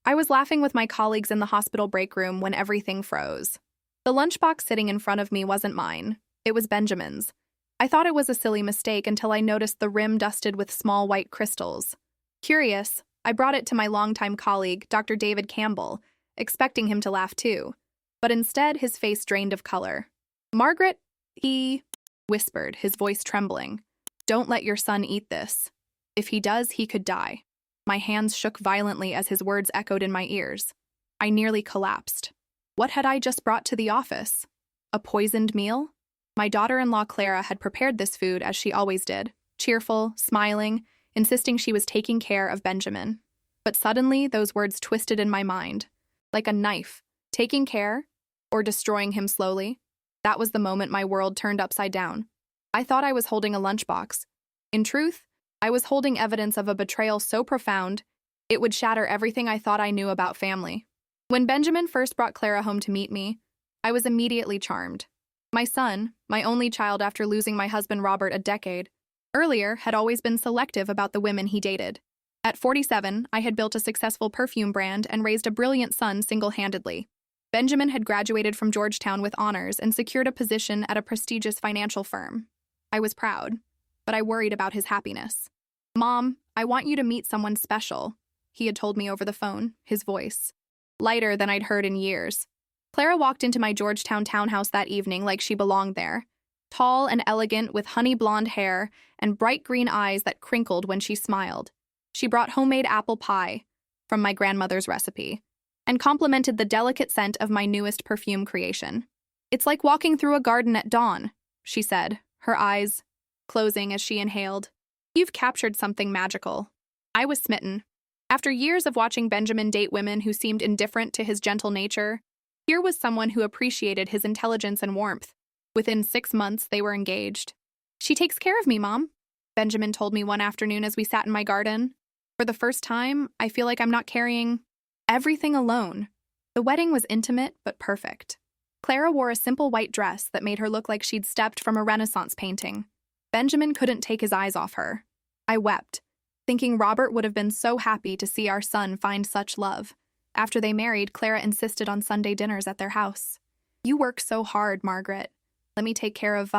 I was laughing with my colleagues in the hospital break room when everything froze. The lunchbox sitting in front of me wasn't mine. It was Benjamin's. I thought it was a silly mistake until I noticed the rim dusted with small white crystals. Curious, I brought it to my longtime colleague, Dr. David Campbell, expecting him to laugh too. But instead, his face drained of color. "Margaret," he whispered, his voice trembling. "Don't let your son eat this. If he does, he could die." My hands shook violently as his words echoed in my ears. I nearly collapsed. What had I just brought to the office? A poisoned meal? My daughter-in-law Clara had prepared this food as she always did, cheerful, smiling, insisting she was taking care of Benjamin. But suddenly, those words twisted in my mind. Like a knife. Taking care? Or destroying him slowly? That was the moment my world turned upside down. I thought I was holding a lunchbox. In truth, I was holding evidence of a betrayal so profound, it would shatter everything I thought I knew about family. When Benjamin first brought Clara home to meet me, I was immediately charmed. My son, my only child after losing my husband Robert a decade earlier, had always been selective about the women he dated. At 47, I had built a successful perfume brand and raised a brilliant son single-handedly. Benjamin had graduated from Georgetown with honors and secured a position at a prestigious financial firm. I was proud, but I worried about his happiness. "Mom, I want you to meet someone special," he had told me over the phone, his voice lighter than I'd heard in years. Clara walked into my Georgetown townhouse that evening like she belonged there, tall and elegant with honey blonde hair and bright green eyes that crinkled when she smiled. She brought homemade apple pie from my grandmother's recipe and complimented the delicate scent of my newest perfume creation. "It's like walking through a garden at dawn," she said, her eyes closing as she inhaled. "You've captured something magical." I was smitten. After years of watching Benjamin date women who seemed indifferent to his gentle nature, here was someone who appreciated his intelligence and warmth. Within 6 months, they were engaged. "She takes care of me, Mom," Benjamin told me one afternoon as we sat in my garden. "For the first time, I feel like I'm not carrying everything alone." The wedding was intimate but perfect. Clara wore a simple white dress that made her look like she'd stepped from a Renaissance painting. Benjamin couldn't take his eyes off her. I wept, thinking Robert would have been so happy to see our son find such love. After they married, Clara insisted on Sunday dinners at their house. "You work so hard, Margaret. Let me take care of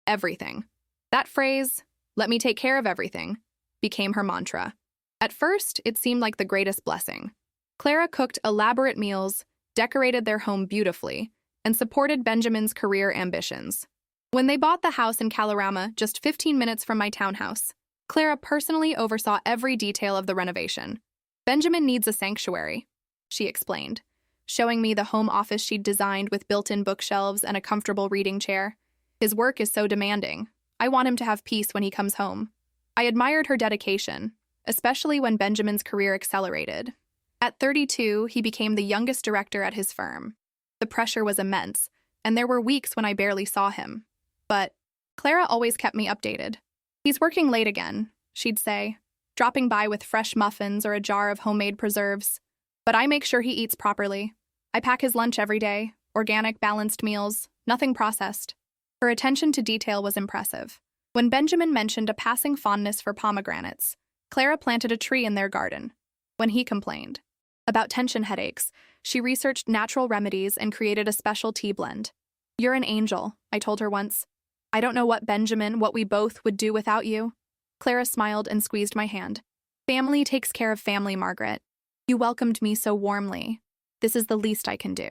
everything." That phrase, "let me take care of everything," became her mantra. At first, it seemed like the greatest blessing. Clara cooked elaborate meals, decorated their home beautifully, and supported Benjamin's career ambitions. When they bought the house in Kalorama, just 15 minutes from my townhouse, Clara personally oversaw every detail of the renovation. "Benjamin needs a sanctuary," she explained, showing me the home office she'd designed with built-in bookshelves and a comfortable reading chair. "His work is so demanding. I want him to have peace when he comes home." I admired her dedication, especially when Benjamin's career accelerated. At 32, he became the youngest director at his firm. The pressure was immense, and there were weeks when I barely saw him. But Clara always kept me updated. "He's working late again," she'd say, dropping by with fresh muffins or a jar of homemade preserves. "But I make sure he eats properly. I pack his lunch every day, organic, balanced meals, nothing processed." Her attention to detail was impressive. When Benjamin mentioned a passing fondness for pomegranates, Clara planted a tree in their garden. When he complained about tension headaches, she researched natural remedies and created a special tea blend. "You're an angel," I told her once. "I don't know what we both would do without you." Clara smiled and squeezed my hand. "Family takes care of family, Margaret. You welcomed me so warmly. This is the least I can do."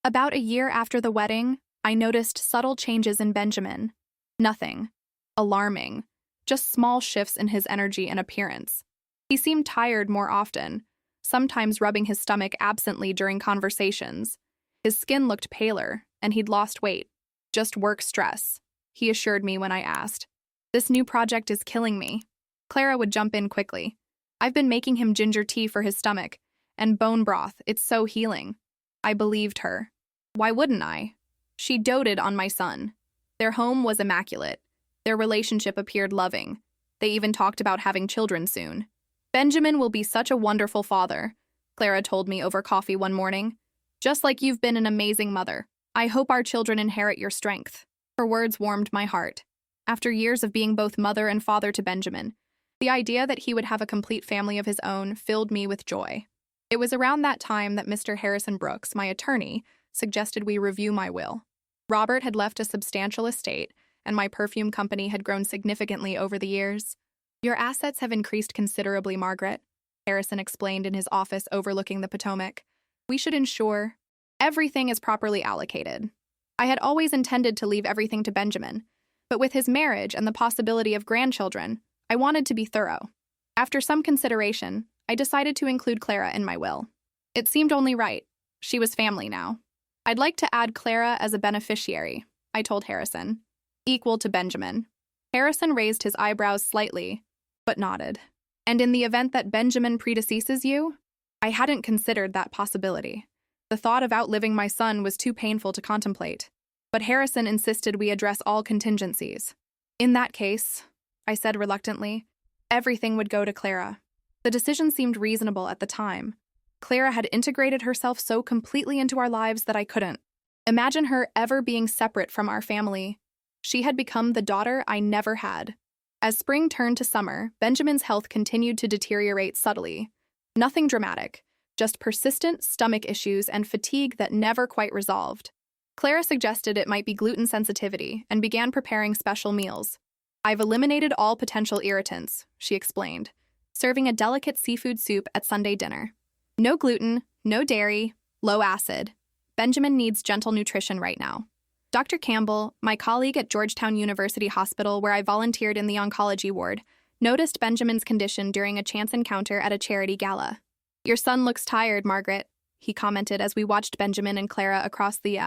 About a year after the wedding, I noticed subtle changes in Benjamin. Nothing alarming, just small shifts in his energy and appearance. He seemed tired more often, sometimes rubbing his stomach absently during conversations. His skin looked paler, and he'd lost weight. "Just work stress," he assured me when I asked. "This new project is killing me." Clara would jump in quickly. "I've been making him ginger tea for his stomach, and bone broth, it's so healing." I believed her. Why wouldn't I? She doted on my son. Their home was immaculate. Their relationship appeared loving. They even talked about having children soon. "Benjamin will be such a wonderful father," Clara told me over coffee one morning. "Just like you've been an amazing mother. I hope our children inherit your strength." Her words warmed my heart. After years of being both mother and father to Benjamin, the idea that he would have a complete family of his own filled me with joy. It was around that time that Mr. Harrison Brooks, my attorney, suggested we review my will. Robert had left a substantial estate, and my perfume company had grown significantly over the years. Your assets have increased considerably, Margaret, Harrison explained in his office overlooking the Potomac. We should ensure everything is properly allocated. I had always intended to leave everything to Benjamin, but with his marriage and the possibility of grandchildren, I wanted to be thorough. After some consideration, I decided to include Clara in my will. It seemed only right. She was family now. I'd like to add Clara as a beneficiary, I told Harrison, equal to Benjamin. Harrison raised his eyebrows slightly, but nodded. And in the event that Benjamin predeceases you? I hadn't considered that possibility. The thought of outliving my son was too painful to contemplate. But Harrison insisted we address all contingencies. In that case, I said reluctantly, everything would go to Clara. The decision seemed reasonable at the time. Clara had integrated herself so completely into our lives that I couldn't imagine her ever being separate from our family. She had become the daughter I never had. As spring turned to summer, Benjamin's health continued to deteriorate subtly. Nothing dramatic, just persistent stomach issues and fatigue that never quite resolved. Clara suggested it might be gluten sensitivity and began preparing special meals. I've eliminated all potential irritants, she explained, serving a delicate seafood soup at Sunday dinner. No gluten, no dairy, low acid. Benjamin needs gentle nutrition right now. Dr. Campbell, my colleague at Georgetown University Hospital where I volunteered in the oncology ward, noticed Benjamin's condition during a chance encounter at a charity gala. Your son looks tired, Margaret, he commented as we watched Benjamin and Clara across the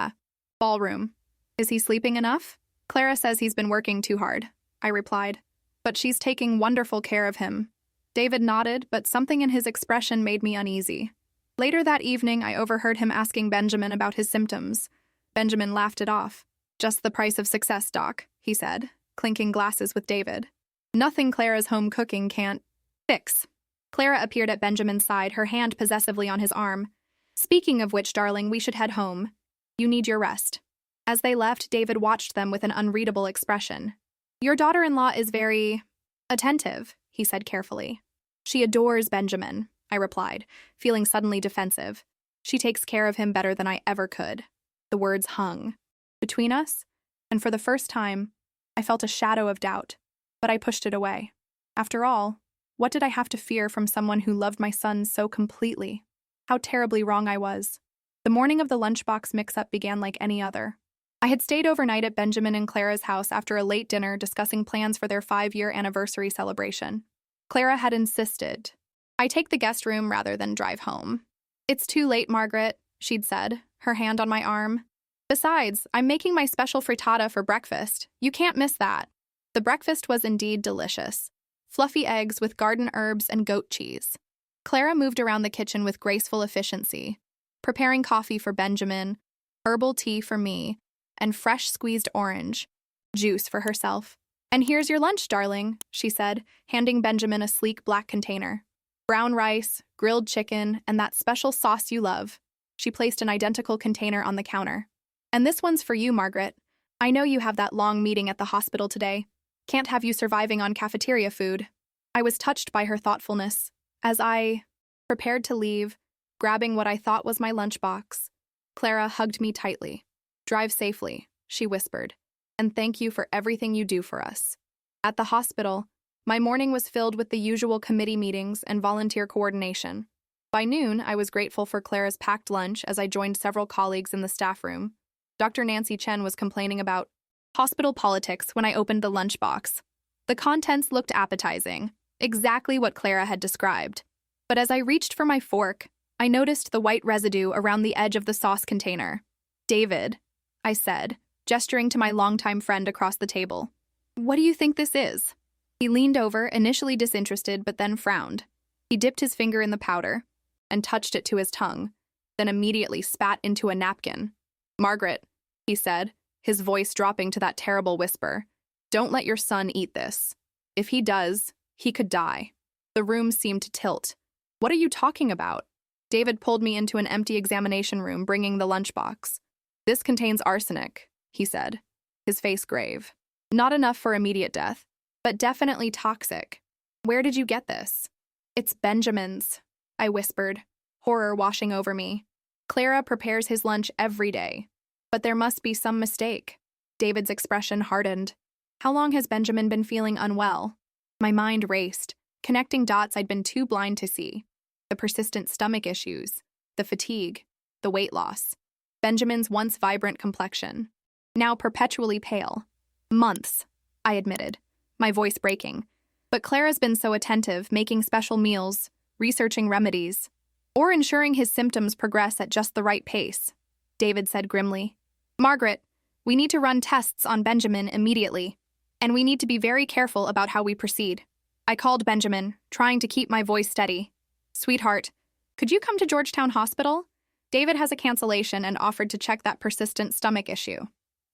ballroom. Is he sleeping enough? Clara says he's been working too hard, I replied. But she's taking wonderful care of him. David nodded, but something in his expression made me uneasy. Later that evening, I overheard him asking Benjamin about his symptoms. Benjamin laughed it off. Just the price of success, Doc, he said, clinking glasses with David. Nothing Clara's home cooking can't fix. Clara appeared at Benjamin's side, her hand possessively on his arm. Speaking of which, darling, we should head home. You need your rest. As they left, David watched them with an unreadable expression. Your daughter-in-law is very attentive, he said carefully. She adores Benjamin, I replied, feeling suddenly defensive. She takes care of him better than I ever could. The words hung between us, and for the first time, I felt a shadow of doubt, but I pushed it away. After all, what did I have to fear from someone who loved my son so completely? How terribly wrong I was. The morning of the lunchbox mix-up began like any other. I had stayed overnight at Benjamin and Clara's house after a late dinner discussing plans for their 5-year anniversary celebration. Clara had insisted I take the guest room rather than drive home. It's too late, Margaret, she'd said, her hand on my arm. Besides, I'm making my special frittata for breakfast. You can't miss that. The breakfast was indeed delicious. Fluffy eggs with garden herbs and goat cheese. Clara moved around the kitchen with graceful efficiency, preparing coffee for Benjamin, herbal tea for me, and fresh squeezed orange juice for herself. And here's your lunch, darling, she said, handing Benjamin a sleek black container. Brown rice, grilled chicken, and that special sauce you love. She placed an identical container on the counter. And this one's for you, Margaret. I know you have that long meeting at the hospital today. Can't have you surviving on cafeteria food. I was touched by her thoughtfulness. As I prepared to leave, grabbing what I thought was my lunchbox, Clara hugged me tightly. Drive safely, she whispered, and thank you for everything you do for us. At the hospital, my morning was filled with the usual committee meetings and volunteer coordination. By noon, I was grateful for Clara's packed lunch as I joined several colleagues in the staff room. Dr. Nancy Chen was complaining about hospital politics when I opened the lunchbox. The contents looked appetizing, exactly what Clara had described. But as I reached for my fork, I noticed the white residue around the edge of the sauce container. David, I said, gesturing to my longtime friend across the table. What do you think this is? He leaned over, initially disinterested, but then frowned. He dipped his finger in the powder and touched it to his tongue, then immediately spat into a napkin. Margaret, he said, his voice dropping to that terrible whisper, don't let your son eat this. If he does, he could die. The room seemed to tilt. What are you talking about? David pulled me into an empty examination room, bringing the lunchbox. This contains arsenic, he said, his face grave. Not enough for immediate death, but definitely toxic. Where did you get this? It's Benjamin's, I whispered, horror washing over me. Clara prepares his lunch every day. But there must be some mistake. David's expression hardened. How long has Benjamin been feeling unwell? My mind raced, connecting dots I'd been too blind to see. The persistent stomach issues, the fatigue, the weight loss. Benjamin's once vibrant complexion, now perpetually pale. Months, I admitted, my voice breaking. But Clara's been so attentive, making special meals, researching remedies, or ensuring his symptoms progress at just the right pace. David said grimly. Margaret, we need to run tests on Benjamin immediately, and we need to be very careful about how we proceed. I called Benjamin, trying to keep my voice steady. Sweetheart, could you come to Georgetown Hospital? David has a cancellation and offered to check that persistent stomach issue.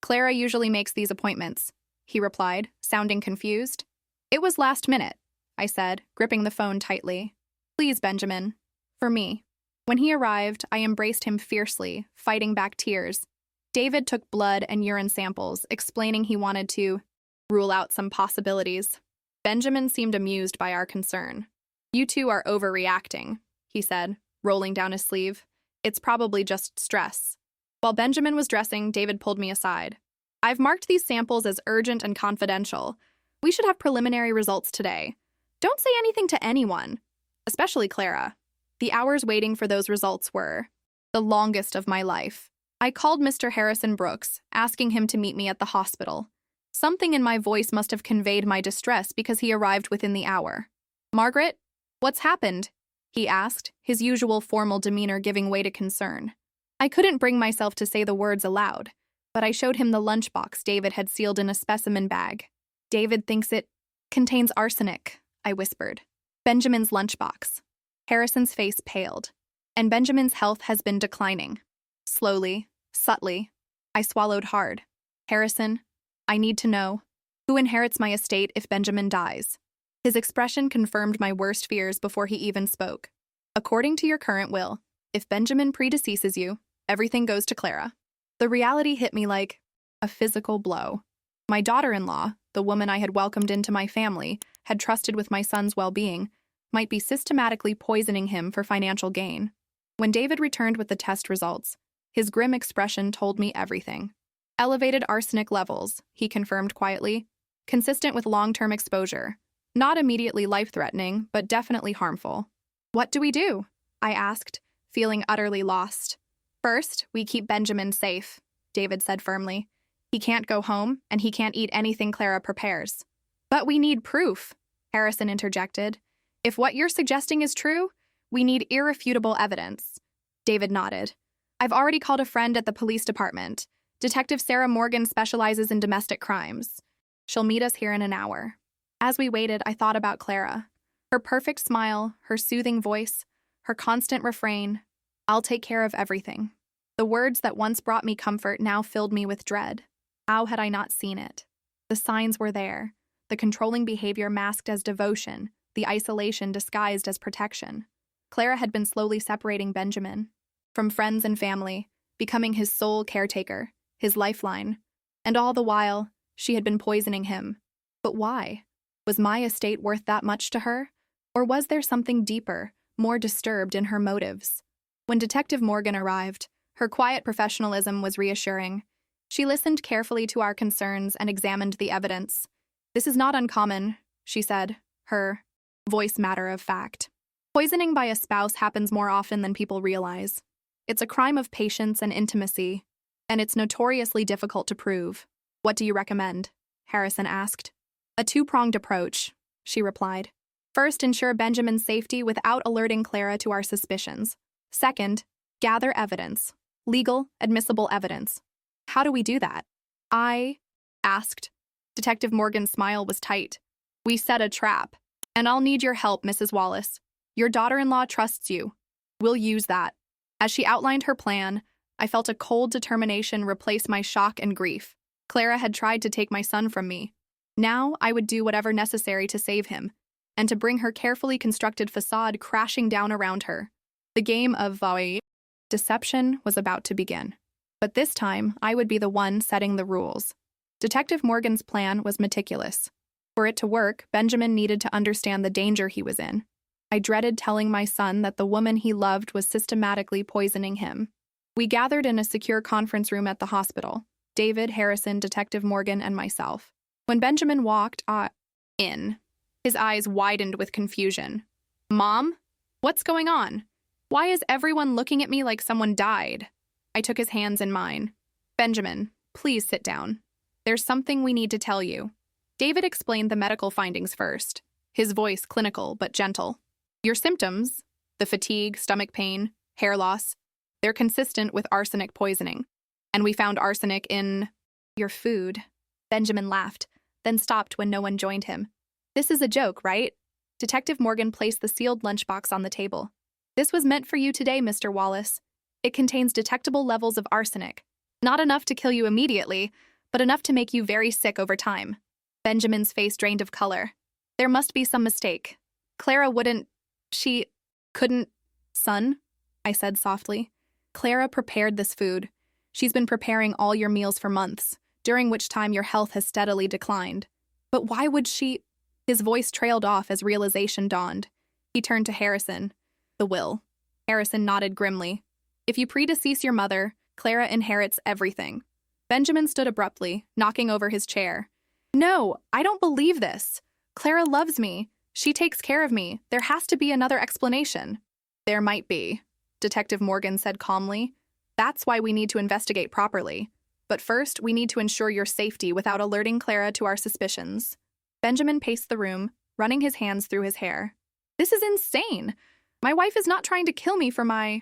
Clara usually makes these appointments, he replied, sounding confused. It was last minute, I said, gripping the phone tightly. Please, Benjamin. For me. When he arrived, I embraced him fiercely, fighting back tears. David took blood and urine samples, explaining he wanted to rule out some possibilities. Benjamin seemed amused by our concern. You two are overreacting, he said, rolling down his sleeve. It's probably just stress. While Benjamin was dressing, David pulled me aside. I've marked these samples as urgent and confidential. We should have preliminary results today. Don't say anything to anyone, especially Clara. The hours waiting for those results were the longest of my life. I called Mr. Harrison Brooks, asking him to meet me at the hospital. Something in my voice must have conveyed my distress because he arrived within the hour. Margaret, what's happened? He asked, his usual formal demeanor giving way to concern. I couldn't bring myself to say the words aloud, but I showed him the lunchbox David had sealed in a specimen bag. David thinks it contains arsenic, I whispered. Benjamin's lunchbox. Harrison's face paled, and Benjamin's health has been declining. Slowly, subtly, I swallowed hard. Harrison, I need to know who inherits my estate if Benjamin dies. His expression confirmed my worst fears before he even spoke. According to your current will, if Benjamin predeceases you, everything goes to Clara. The reality hit me like a physical blow. My daughter-in-law, the woman I had welcomed into my family, had trusted with my son's well-being, might be systematically poisoning him for financial gain. When David returned with the test results, his grim expression told me everything. Elevated arsenic levels, he confirmed quietly, consistent with long-term exposure. Not immediately life-threatening, but definitely harmful. What do we do? I asked, feeling utterly lost. First, we keep Benjamin safe, David said firmly. He can't go home, and he can't eat anything Clara prepares. But we need proof, Harrison interjected. If what you're suggesting is true, we need irrefutable evidence. David nodded. I've already called a friend at the police department. Detective Sarah Morgan specializes in domestic crimes. She'll meet us here in an hour. As we waited, I thought about Clara. Her perfect smile, her soothing voice, her constant refrain, I'll take care of everything. The words that once brought me comfort now filled me with dread. How had I not seen it? The signs were there. The controlling behavior masked as devotion, the isolation disguised as protection. Clara had been slowly separating Benjamin from friends and family, becoming his sole caretaker, his lifeline. And all the while, she had been poisoning him. But why? Was my estate worth that much to her? Or was there something deeper, more disturbed in her motives? When Detective Morgan arrived, her quiet professionalism was reassuring. She listened carefully to our concerns and examined the evidence. This is not uncommon, she said, her voice matter of fact. Poisoning by a spouse happens more often than people realize. It's a crime of patience and intimacy, and it's notoriously difficult to prove. What do you recommend? Harrison asked. A two-pronged approach, she replied. First, ensure Benjamin's safety without alerting Clara to our suspicions. Second, gather evidence. Legal, admissible evidence. How do we do that? I asked. Detective Morgan's smile was tight. We set a trap. And I'll need your help, Mrs. Wallace. Your daughter-in-law trusts you. We'll use that. As she outlined her plan, I felt a cold determination replace my shock and grief. Clara had tried to take my son from me. Now I would do whatever necessary to save him, and to bring her carefully constructed facade crashing down around her. The game of deception was about to begin. But this time, I would be the one setting the rules. Detective Morgan's plan was meticulous. For it to work, Benjamin needed to understand the danger he was in. I dreaded telling my son that the woman he loved was systematically poisoning him. We gathered in a secure conference room at the hospital. David, Harrison, Detective Morgan, and myself. When Benjamin walked in, his eyes widened with confusion. "Mom? What's going on? Why is everyone looking at me like someone died?" I took his hands in mine. "Benjamin, please sit down. There's something we need to tell you." David explained the medical findings first, his voice clinical but gentle. "Your symptoms, the fatigue, stomach pain, hair loss, they're consistent with arsenic poisoning. And we found arsenic in your food." Benjamin laughed, then stopped when no one joined him. "This is a joke, right?" Detective Morgan placed the sealed lunchbox on the table. "This was meant for you today, Mr. Wallace. It contains detectable levels of arsenic. Not enough to kill you immediately, but enough to make you very sick over time." Benjamin's face drained of color. "There must be some mistake. Clara couldn't. Son," I said softly. "Clara prepared this food. She's been preparing all your meals for months, during which time your health has steadily declined. But why would she—" His voice trailed off as realization dawned. He turned to Harrison. "The will." Harrison nodded grimly. "If you predecease your mother, Clara inherits everything." Benjamin stood abruptly, knocking over his chair. "No, I don't believe this. Clara loves me. She takes care of me. There has to be another explanation." "There might be," Detective Morgan said calmly. "That's why we need to investigate properly. But first, we need to ensure your safety without alerting Clara to our suspicions." Benjamin paced the room, running his hands through his hair. "This is insane. My wife is not trying to kill me for my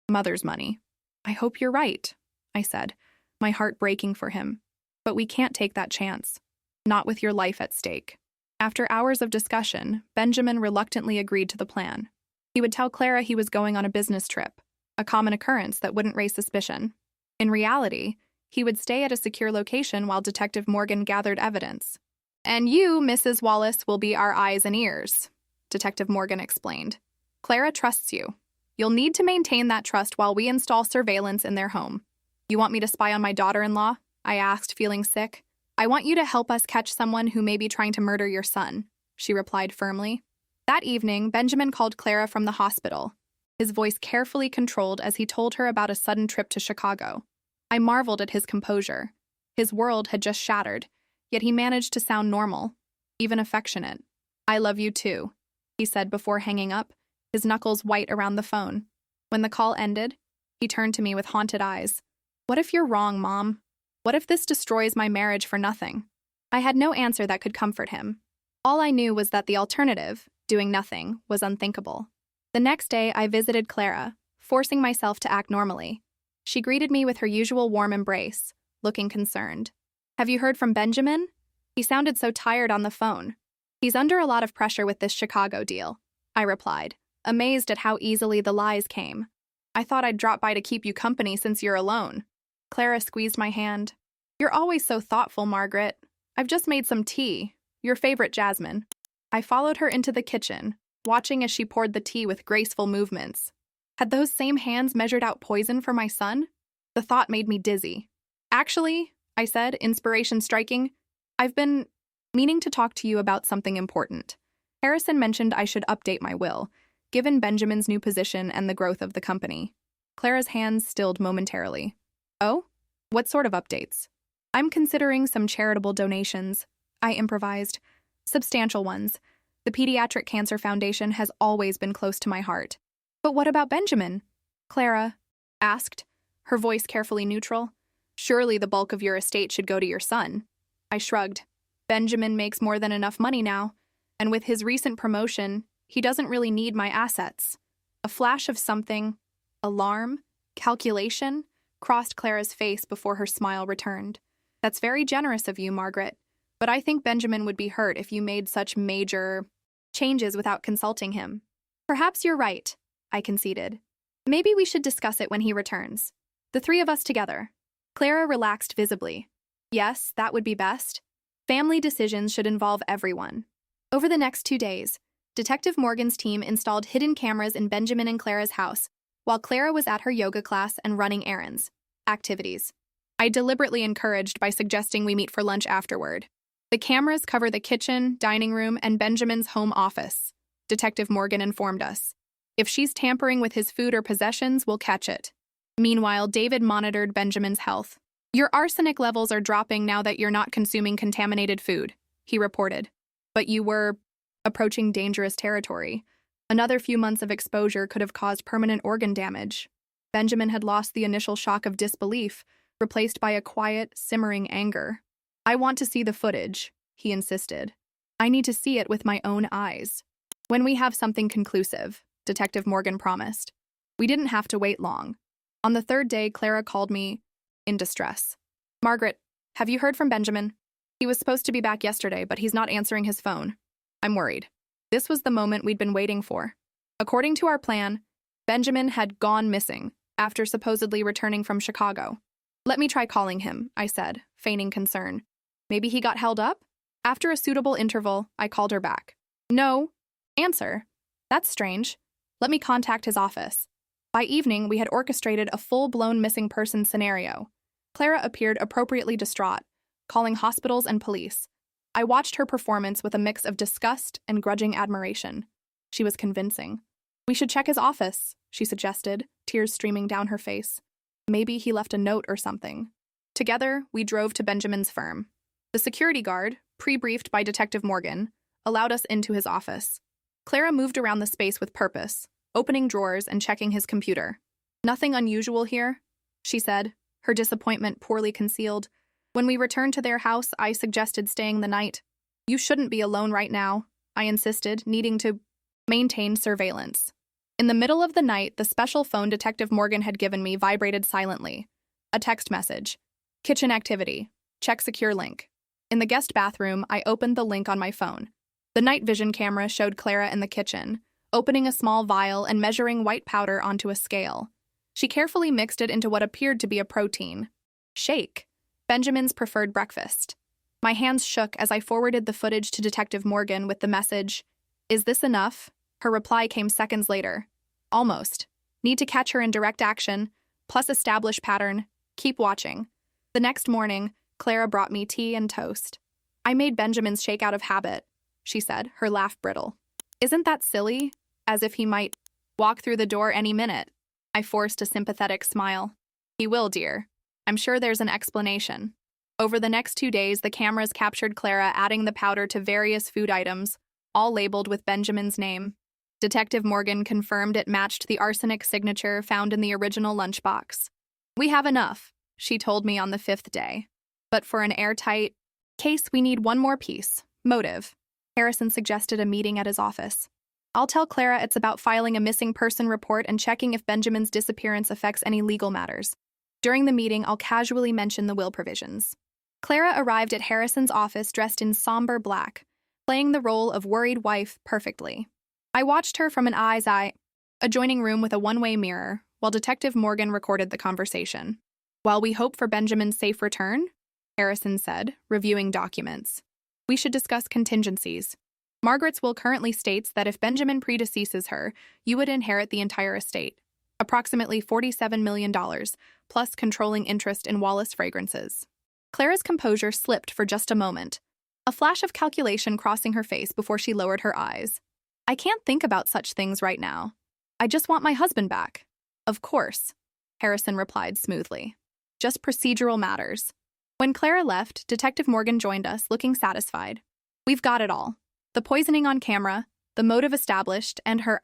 mother's money." "I hope you're right," I said, my heart breaking for him. "But we can't take that chance. Not with your life at stake." After hours of discussion, Benjamin reluctantly agreed to the plan. He would tell Clara he was going on a business trip, a common occurrence that wouldn't raise suspicion. In reality, he would stay at a secure location while Detective Morgan gathered evidence. "And you, Mrs. Wallace, will be our eyes and ears," Detective Morgan explained. "Clara trusts you. You'll need to maintain that trust while we install surveillance in their home." "You want me to spy on my daughter-in-law?" I asked, feeling sick. "I want you to help us catch someone who may be trying to murder your son," she replied firmly. That evening, Benjamin called Clara from the hospital, his voice carefully controlled as he told her about a sudden trip to Chicago. I marveled at his composure. His world had just shattered, yet he managed to sound normal, even affectionate. "I love you too," he said before hanging up, his knuckles white around the phone. When the call ended, he turned to me with haunted eyes. "What if you're wrong, Mom? What if this destroys my marriage for nothing?" I had no answer that could comfort him. All I knew was that the alternative, doing nothing, was unthinkable. The next day, I visited Clara, forcing myself to act normally. She greeted me with her usual warm embrace, looking concerned. "Have you heard from Benjamin?" He sounded so tired on the phone. "He's under a lot of pressure with this Chicago deal," I replied, amazed at how easily the lies came. "I thought I'd drop by to keep you company since you're alone." Clara squeezed my hand. "You're always so thoughtful, Margaret. I've just made some tea, your favorite jasmine." I followed her into the kitchen, watching as she poured the tea with graceful movements. Had those same hands measured out poison for my son? The thought made me dizzy. "Actually," I said, inspiration striking, "I've been meaning to talk to you about something important." Harrison mentioned I should update my will, given Benjamin's new position and the growth of the company. Clara's hands stilled momentarily. "Oh? What sort of updates?" "I'm considering some charitable donations," I improvised. "Substantial ones. The Pediatric Cancer Foundation has always been close to my heart." "But what about Benjamin?" Clara asked, her voice carefully neutral. "Surely the bulk of your estate should go to your son." I shrugged. "Benjamin makes more than enough money now, and with his recent promotion, he doesn't really need my assets." A flash of something, alarm, calculation, crossed Clara's face before her smile returned. "That's very generous of you, Margaret, but I think Benjamin would be hurt if you made such major changes without consulting him." "Perhaps you're right," I conceded. "Maybe we should discuss it when he returns. The three of us together." Clara relaxed visibly. "Yes, that would be best. Family decisions should involve everyone." Over the next 2 days, Detective Morgan's team installed hidden cameras in Benjamin and Clara's house, while Clara was at her yoga class and running errands. Activities. I deliberately encouraged by suggesting we meet for lunch afterward. The cameras cover the kitchen, dining room, and Benjamin's home office. Detective Morgan informed us. If she's tampering with his food or possessions, we'll catch it. Meanwhile, David monitored Benjamin's health. Your arsenic levels are dropping now that you're not consuming contaminated food, he reported. But you were approaching dangerous territory. Another few months of exposure could have caused permanent organ damage. Benjamin had lost the initial shock of disbelief, replaced by a quiet, simmering anger. I want to see the footage, he insisted. I need to see it with my own eyes. When we have something conclusive, Detective Morgan promised. We didn't have to wait long. On the third day, Clara called me in distress. Margaret, have you heard from Benjamin? He was supposed to be back yesterday, but he's not answering his phone. I'm worried. This was the moment we'd been waiting for. According to our plan, Benjamin had gone missing after supposedly returning from Chicago. Let me try calling him, I said, feigning concern. Maybe he got held up? After a suitable interval, I called her back. No. Answer. That's strange. Let me contact his office. By evening, we had orchestrated a full-blown missing person scenario. Clara appeared appropriately distraught, calling hospitals and police. I watched her performance with a mix of disgust and grudging admiration. She was convincing. We should check his office, she suggested, tears streaming down her face. Maybe he left a note or something. Together, we drove to Benjamin's firm. The security guard, pre-briefed by Detective Morgan, allowed us into his office. Clara moved around the space with purpose, opening drawers and checking his computer. Nothing unusual here, she said, her disappointment poorly concealed. When we returned to their house, I suggested staying the night. You shouldn't be alone right now, I insisted, needing to maintain surveillance. In the middle of the night, the special phone Detective Morgan had given me vibrated silently. A text message. Kitchen activity. Check secure link. In the guest bathroom, I opened the link on my phone. The night vision camera showed Clara in the kitchen, opening a small vial and measuring white powder onto a scale. She carefully mixed it into what appeared to be a protein shake, Benjamin's preferred breakfast. My hands shook as I forwarded the footage to Detective Morgan with the message, "Is this enough?" Her reply came seconds later. Almost. Need to catch her in direct action, plus establish pattern. Keep watching. The next morning, Clara brought me tea and toast. I made Benjamin's shake out of habit, she said, her laugh brittle. Isn't that silly? As if he might walk through the door any minute. I forced a sympathetic smile. He will, dear. I'm sure there's an explanation. Over the next 2 days, the cameras captured Clara adding the powder to various food items, all labeled with Benjamin's name. Detective Morgan confirmed it matched the arsenic signature found in the original lunchbox. We have enough, she told me on the 5th day. But for an airtight case, we need one more piece. Motive. Harrison suggested a meeting at his office. I'll tell Clara it's about filing a missing person report and checking if Benjamin's disappearance affects any legal matters. During the meeting, I'll casually mention the will provisions. Clara arrived at Harrison's office dressed in somber black, playing the role of worried wife perfectly. I watched her from an adjoining room with a one-way mirror, while Detective Morgan recorded the conversation. While we hope for Benjamin's safe return, Harrison said, reviewing documents, we should discuss contingencies. Margaret's will currently states that if Benjamin predeceases her, you would inherit the entire estate, approximately $47 million, plus controlling interest in Wallace Fragrances. Clara's composure slipped for just a moment, a flash of calculation crossing her face before she lowered her eyes. I can't think about such things right now. I just want my husband back. Of course, Harrison replied smoothly. Just procedural matters. When Clara left, Detective Morgan joined us, looking satisfied. We've got it all. The poisoning on camera, the motive established, and her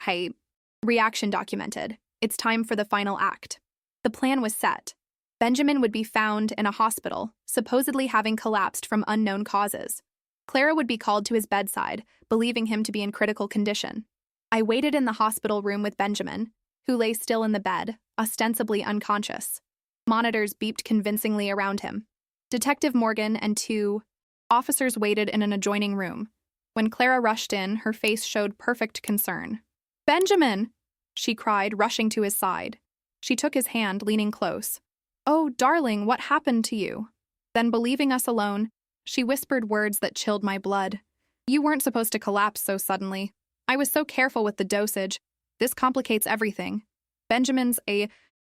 reaction documented. It's time for the final act. The plan was set. Benjamin would be found in a hospital, supposedly having collapsed from unknown causes. Clara would be called to his bedside, believing him to be in critical condition. I waited in the hospital room with Benjamin, who lay still in the bed, ostensibly unconscious. Monitors beeped convincingly around him. Detective Morgan and 2 officers waited in an adjoining room. When Clara rushed in, her face showed perfect concern. "Benjamin!" she cried, rushing to his side. She took his hand, leaning close. "Oh, darling, what happened to you?" Then, believing us alone, she whispered words that chilled my blood. "You weren't supposed to collapse so suddenly. I was so careful with the dosage. This complicates everything." Benjamin's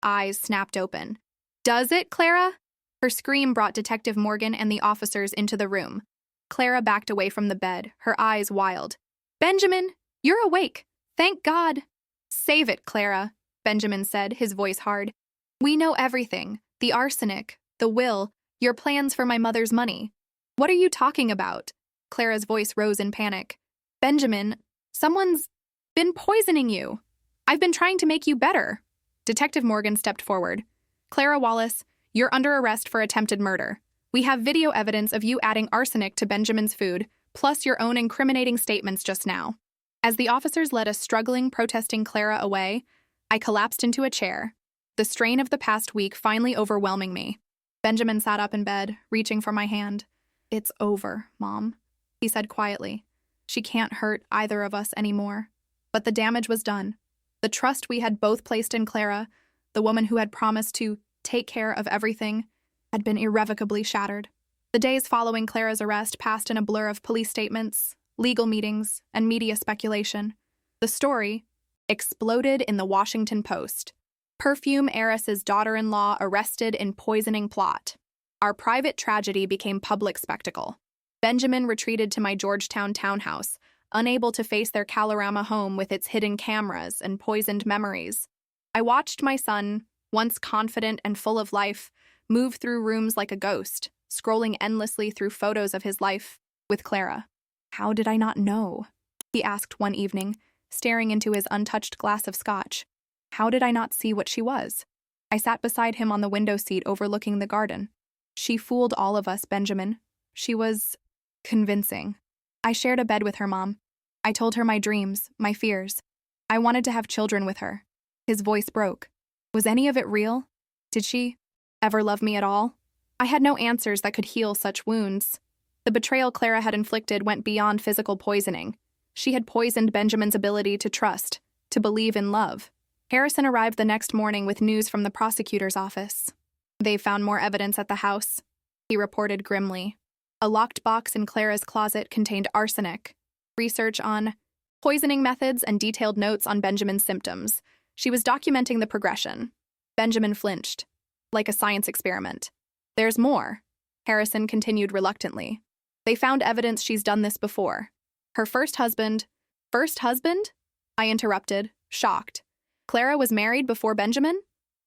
eyes snapped open. "Does it, Clara?" Her scream brought Detective Morgan and the officers into the room. Clara backed away from the bed, her eyes wild. "Benjamin, You're awake. Thank God. Save it, Clara, Benjamin said, his voice hard. We know everything. The arsenic, the will, your plans for my mother's money. What are you talking about? Clara's voice rose in panic. Benjamin, someone's been poisoning you. I've been trying to make you better. Detective Morgan stepped forward. Clara Wallace, you're under arrest for attempted murder. We have video evidence of you adding arsenic to Benjamin's food, plus your own incriminating statements just now. As the officers led a struggling, protesting Clara away, I collapsed into a chair, the strain of the past week finally overwhelming me. Benjamin sat up in bed, reaching for my hand. It's over, Mom, he said quietly. She can't hurt either of us anymore. But the damage was done. The trust we had both placed in Clara, the woman who had promised to take care of everything, had been irrevocably shattered. The days following Clara's arrest passed in a blur of police statements, legal meetings, and media speculation. The story exploded in the Washington Post. Perfume heiress's daughter-in-law arrested in poisoning plot. Our private tragedy became public spectacle. Benjamin retreated to my Georgetown townhouse, unable to face their Kalorama home with its hidden cameras and poisoned memories. I watched my son, once confident and full of life, move through rooms like a ghost, scrolling endlessly through photos of his life with Clara. How did I not know? He asked one evening, staring into his untouched glass of scotch. How did I not see what she was? I sat beside him on the window seat overlooking the garden. She fooled all of us, Benjamin. She was convincing. I shared a bed with her, Mom. I told her my dreams, my fears. I wanted to have children with her. His voice broke. Was any of it real? Did she ever love me at all? I had no answers that could heal such wounds. The betrayal Clara had inflicted went beyond physical poisoning. She had poisoned Benjamin's ability to trust, to believe in love. Harrison arrived the next morning with news from the prosecutor's office. They found more evidence at the house, he reported grimly. A locked box in Clara's closet contained arsenic, research on poisoning methods, and detailed notes on Benjamin's symptoms. She was documenting the progression. Benjamin flinched, like a science experiment. There's more, Harrison continued reluctantly. They found evidence she's done this before. Her first husband? I interrupted, shocked. Clara was married before Benjamin?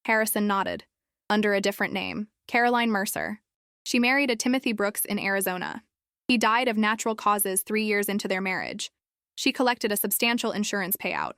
Harrison nodded. Under a different name, Caroline Mercer. She married a Timothy Brooks in Arizona. He died of natural causes 3 years into their marriage. She collected a substantial insurance payout.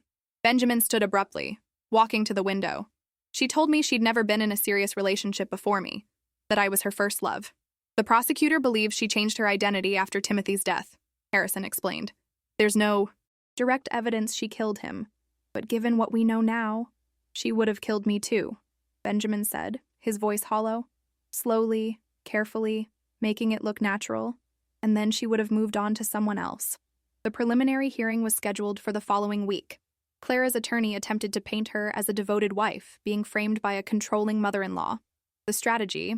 Benjamin stood abruptly, walking to the window. She told me she'd never been in a serious relationship before me, that I was her first love. The prosecutor believes she changed her identity after Timothy's death, Harrison explained. There's no direct evidence she killed him, but given what we know now, she would have killed me too, Benjamin said, his voice hollow. Slowly, carefully, making it look natural, and then she would have moved on to someone else. The preliminary hearing was scheduled for the following week. Clara's attorney attempted to paint her as a devoted wife, being framed by a controlling mother-in-law. The strategy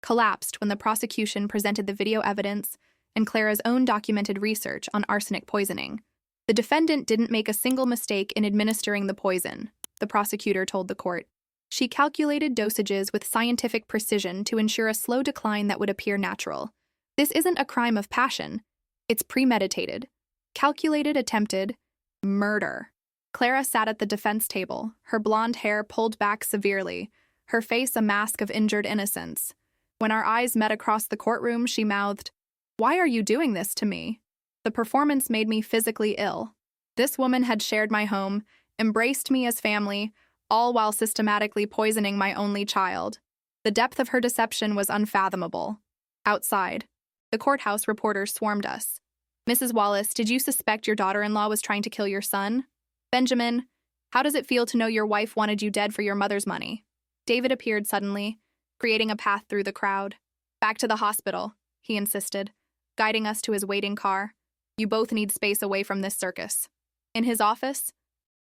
collapsed when the prosecution presented the video evidence and Clara's own documented research on arsenic poisoning. The defendant didn't make a single mistake in administering the poison, the prosecutor told the court. She calculated dosages with scientific precision to ensure a slow decline that would appear natural. This isn't a crime of passion. It's premeditated, calculated, attempted murder. Clara sat at the defense table, her blonde hair pulled back severely, her face a mask of injured innocence. When our eyes met across the courtroom, she mouthed, "Why are you doing this to me?" The performance made me physically ill. This woman had shared my home, embraced me as family, all while systematically poisoning my only child. The depth of her deception was unfathomable. Outside, the courthouse reporters swarmed us. "Mrs. Wallace, did you suspect your daughter-in-law was trying to kill your son?" "Benjamin, how does it feel to know your wife wanted you dead for your mother's money?" David appeared suddenly, creating a path through the crowd. "Back to the hospital," he insisted, guiding us to his waiting car. "You both need space away from this circus." In his office,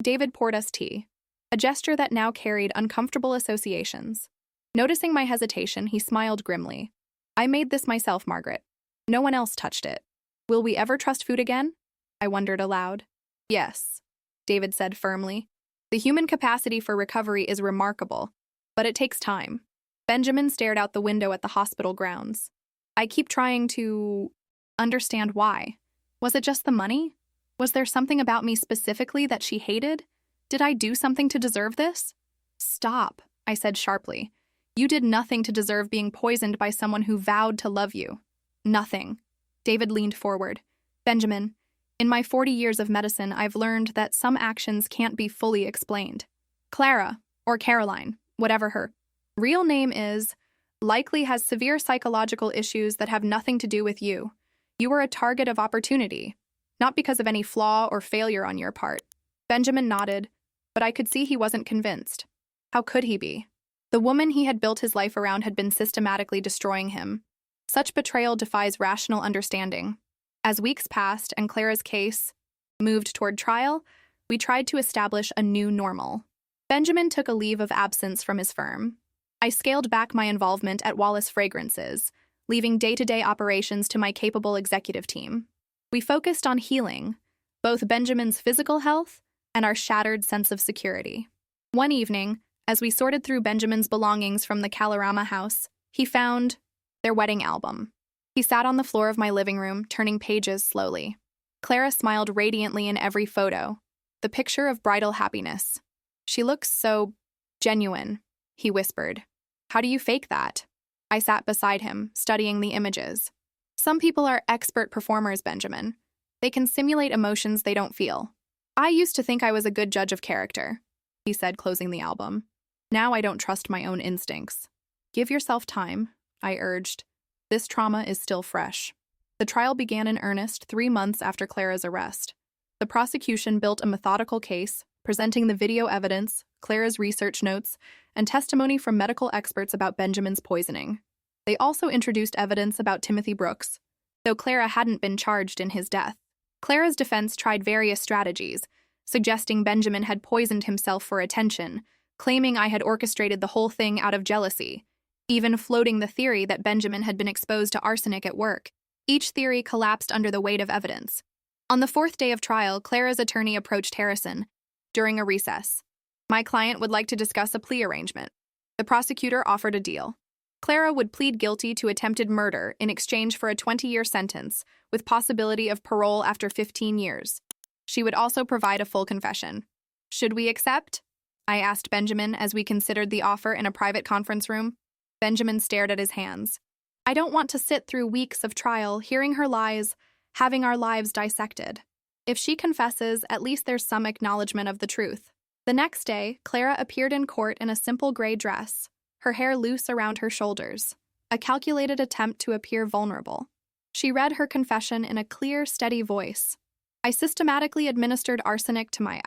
David poured us tea, a gesture that now carried uncomfortable associations. Noticing my hesitation, he smiled grimly. "I made this myself, Margaret. No one else touched it. Will we ever trust food again?" I wondered aloud. "Yes," David said firmly. "The human capacity for recovery is remarkable, but it takes time." Benjamin stared out the window at the hospital grounds. "I keep trying to understand why. Was it just the money? Was there something about me specifically that she hated? Did I do something to deserve this? Stop, I said sharply. You did nothing to deserve being poisoned by someone who vowed to love you. Nothing. David leaned forward. Benjamin, in my 40 years of medicine, I've learned that some actions can't be fully explained. Clara, or Caroline, whatever her real name is, likely has severe psychological issues that have nothing to do with you. You were a target of opportunity, not because of any flaw or failure on your part. Benjamin nodded, but I could see he wasn't convinced. How could he be? The woman he had built his life around had been systematically destroying him. Such betrayal defies rational understanding. As weeks passed and Clara's case moved toward trial, we tried to establish a new normal. Benjamin took a leave of absence from his firm. I scaled back my involvement at Wallace Fragrances, leaving day-to-day operations to my capable executive team. We focused on healing, both Benjamin's physical health and our shattered sense of security. One evening, as we sorted through Benjamin's belongings from the Kalorama house, he found their wedding album. He sat on the floor of my living room, turning pages slowly. Clara smiled radiantly in every photo, the picture of bridal happiness. She looks so genuine, he whispered. How do you fake that? I sat beside him, studying the images. Some people are expert performers, Benjamin. They can simulate emotions they don't feel. I used to think I was a good judge of character, he said, closing the album. Now I don't trust my own instincts. Give yourself time, I urged. This trauma is still fresh. The trial began in earnest 3 months after Clara's arrest. The prosecution built a methodical case, presenting the video evidence, Clara's research notes, and testimony from medical experts about Benjamin's poisoning. They also introduced evidence about Timothy Brooks, though Clara hadn't been charged in his death. Clara's defense tried various strategies, suggesting Benjamin had poisoned himself for attention, claiming I had orchestrated the whole thing out of jealousy, even floating the theory that Benjamin had been exposed to arsenic at work. Each theory collapsed under the weight of evidence. On the 4th day of trial, Clara's attorney approached Harrison during a recess. My client would like to discuss a plea arrangement. The prosecutor offered a deal. Clara would plead guilty to attempted murder in exchange for a 20-year sentence, with possibility of parole after 15 years. She would also provide a full confession. Should we accept? I asked Benjamin as we considered the offer in a private conference room. Benjamin stared at his hands. I don't want to sit through weeks of trial, hearing her lies, having our lives dissected. If she confesses, at least there's some acknowledgement of the truth. The next day, Clara appeared in court in a simple gray dress, her hair loose around her shoulders, a calculated attempt to appear vulnerable. She read her confession in a clear, steady voice. I systematically administered arsenic to my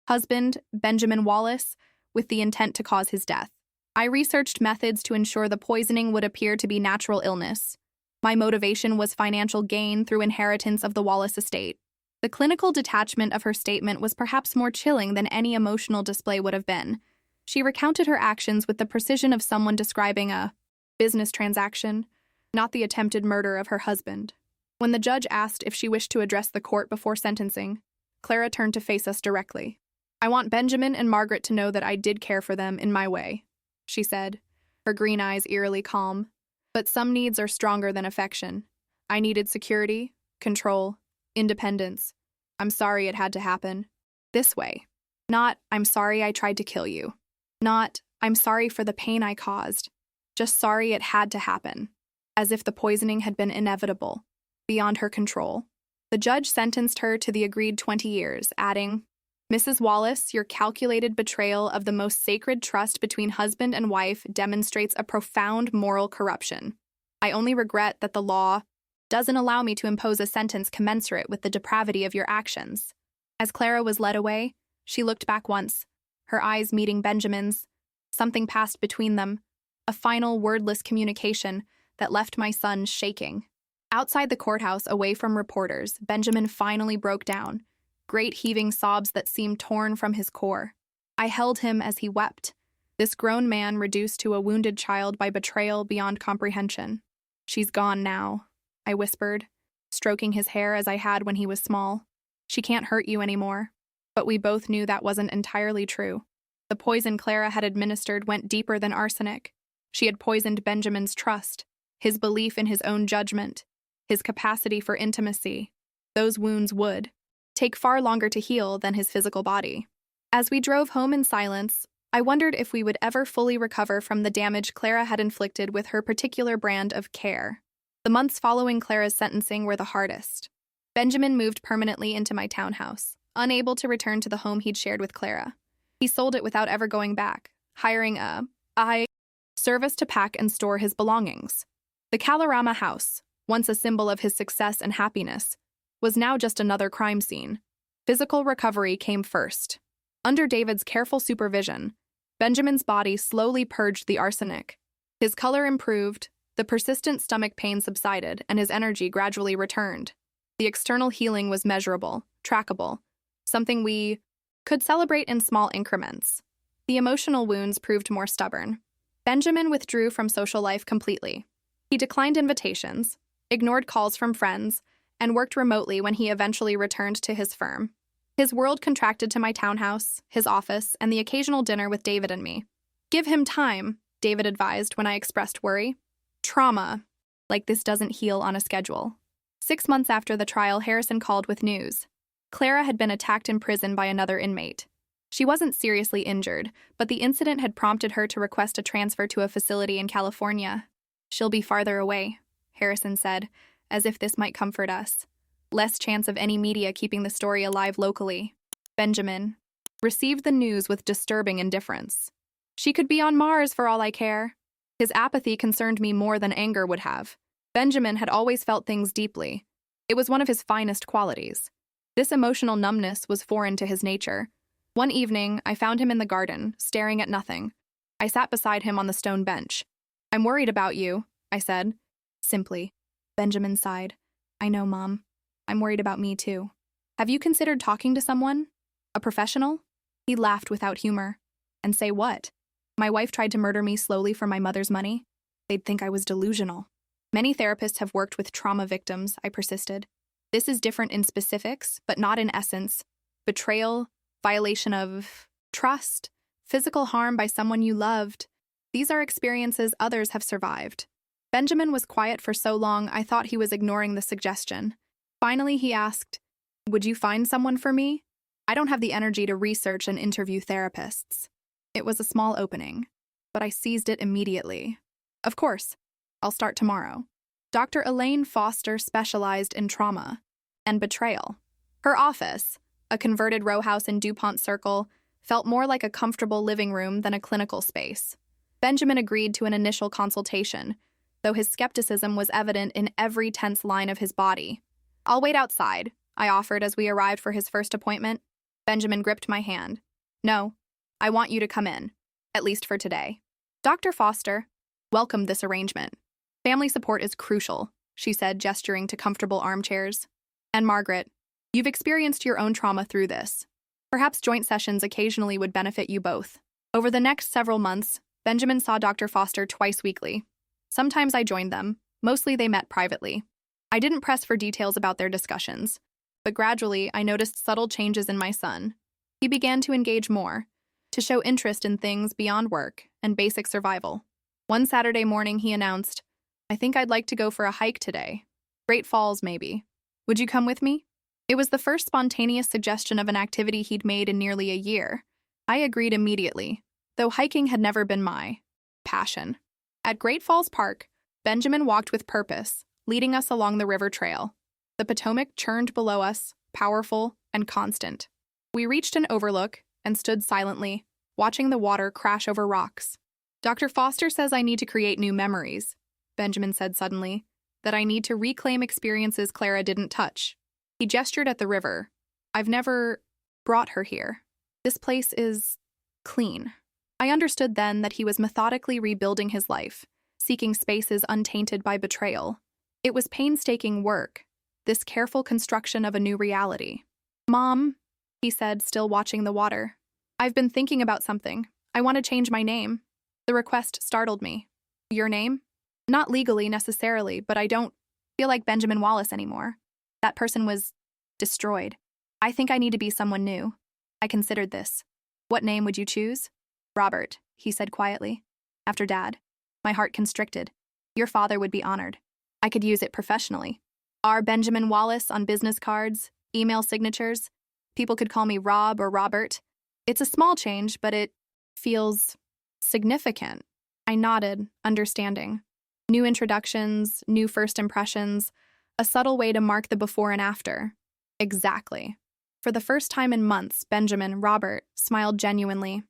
husband, Benjamin Wallace, with the intent to cause his death. I researched methods to ensure the poisoning would appear to be natural illness. My motivation was financial gain through inheritance of the Wallace estate. The clinical detachment of her statement was perhaps more chilling than any emotional display would have been. She recounted her actions with the precision of someone describing a business transaction, not the attempted murder of her husband. When the judge asked if she wished to address the court before sentencing, Clara turned to face us directly. I want Benjamin and Margaret to know that I did care for them in my way, she said, her green eyes eerily calm. But some needs are stronger than affection. I needed security, control, independence. I'm sorry it had to happen. This way. Not, I'm sorry I tried to kill you. Not, I'm sorry for the pain I caused. Just sorry it had to happen. As if the poisoning had been inevitable, beyond her control. The judge sentenced her to the agreed 20 years, adding, Mrs. Wallace, your calculated betrayal of the most sacred trust between husband and wife demonstrates a profound moral corruption. I only regret that the law doesn't allow me to impose a sentence commensurate with the depravity of your actions. As Clara was led away, she looked back once, her eyes meeting Benjamin's. Something passed between them, a final wordless communication that left my son shaking. Outside the courthouse, away from reporters, Benjamin finally broke down, great heaving sobs that seemed torn from his core. I held him as he wept, this grown man reduced to a wounded child by betrayal beyond comprehension. She's gone now, I whispered, stroking his hair as I had when he was small. She can't hurt you anymore. But we both knew that wasn't entirely true. The poison Clara had administered went deeper than arsenic. She had poisoned Benjamin's trust, his belief in his own judgment, his capacity for intimacy. Those wounds would take far longer to heal than his physical body. As we drove home in silence, I wondered if we would ever fully recover from the damage Clara had inflicted with her particular brand of care. The months following Clara's sentencing were the hardest. Benjamin moved permanently into my townhouse, unable to return to the home he'd shared with Clara. He sold it without ever going back, hiring a service to pack and store his belongings. The Kalorama house, once a symbol of his success and happiness, was now just another crime scene. Physical recovery came first. Under David's careful supervision, Benjamin's body slowly purged the arsenic. His color improved, the persistent stomach pain subsided, and his energy gradually returned. The external healing was measurable, trackable, something we could celebrate in small increments. The emotional wounds proved more stubborn. Benjamin withdrew from social life completely. He declined invitations, ignored calls from friends, and worked remotely when he eventually returned to his firm. His world contracted to my townhouse, his office, and the occasional dinner with David and me. Give him time, David advised when I expressed worry. Trauma like this doesn't heal on a schedule. 6 months after the trial, Harrison called with news. Clara had been attacked in prison by another inmate. She wasn't seriously injured, but the incident had prompted her to request a transfer to a facility in California. She'll be farther away, Harrison said, as if this might comfort us. Less chance of any media keeping the story alive locally. Benjamin received the news with disturbing indifference. She could be on Mars for all I care. His apathy concerned me more than anger would have. Benjamin had always felt things deeply. It was one of his finest qualities. This emotional numbness was foreign to his nature. One evening, I found him in the garden, staring at nothing. I sat beside him on the stone bench. I'm worried about you, I said. Simply. Benjamin sighed. I know, Mom. I'm worried about me, too. Have you considered talking to someone? A professional? He laughed without humor. And say what? My wife tried to murder me slowly for my mother's money. They'd think I was delusional. Many therapists have worked with trauma victims, I persisted. This is different in specifics, but not in essence. Betrayal, violation of trust, physical harm by someone you loved. These are experiences others have survived. Benjamin was quiet for so long I thought he was ignoring the suggestion. Finally, he asked, Would you find someone for me? I don't have the energy to research and interview therapists. It was a small opening, but I seized it immediately. Of course, I'll start tomorrow. Dr. Elaine Foster specialized in trauma and betrayal. Her office, a converted row house in DuPont Circle, felt more like a comfortable living room than a clinical space. Benjamin agreed to an initial consultation, though his skepticism was evident in every tense line of his body. I'll wait outside, I offered as we arrived for his first appointment. Benjamin gripped my hand. No, I want you to come in, at least for today. Dr. Foster welcomed this arrangement. Family support is crucial, she said, gesturing to comfortable armchairs. And Margaret, you've experienced your own trauma through this. Perhaps joint sessions occasionally would benefit you both. Over the next several months, Benjamin saw Dr. Foster twice weekly. Sometimes I joined them, mostly they met privately. I didn't press for details about their discussions, but gradually I noticed subtle changes in my son. He began to engage more, to show interest in things beyond work and basic survival. One Saturday morning he announced, I think I'd like to go for a hike today. Great Falls, maybe. Would you come with me? It was the first spontaneous suggestion of an activity he'd made in nearly a year. I agreed immediately, though hiking had never been my passion. At Great Falls Park, Benjamin walked with purpose, leading us along the river trail. The Potomac churned below us, powerful and constant. We reached an overlook and stood silently, watching the water crash over rocks. Dr. Foster says I need to create new memories, Benjamin said suddenly, that I need to reclaim experiences Clara didn't touch. He gestured at the river. I've never brought her here. This place is clean. I understood then that he was methodically rebuilding his life, seeking spaces untainted by betrayal. It was painstaking work, this careful construction of a new reality. Mom, he said, still watching the water. I've been thinking about something. I want to change my name. The request startled me. Your name? Not legally necessarily, but I don't feel like Benjamin Wallace anymore. That person was destroyed. I think I need to be someone new. I considered this. What name would you choose? Robert, he said quietly. After Dad. My heart constricted. Your father would be honored. I could use it professionally. R. Benjamin Wallace on business cards, email signatures. People could call me Rob or Robert. It's a small change, but it feels significant. I nodded, understanding. New introductions, new first impressions, a subtle way to mark the before and after. Exactly. For the first time in months, Benjamin, Robert, smiled genuinely.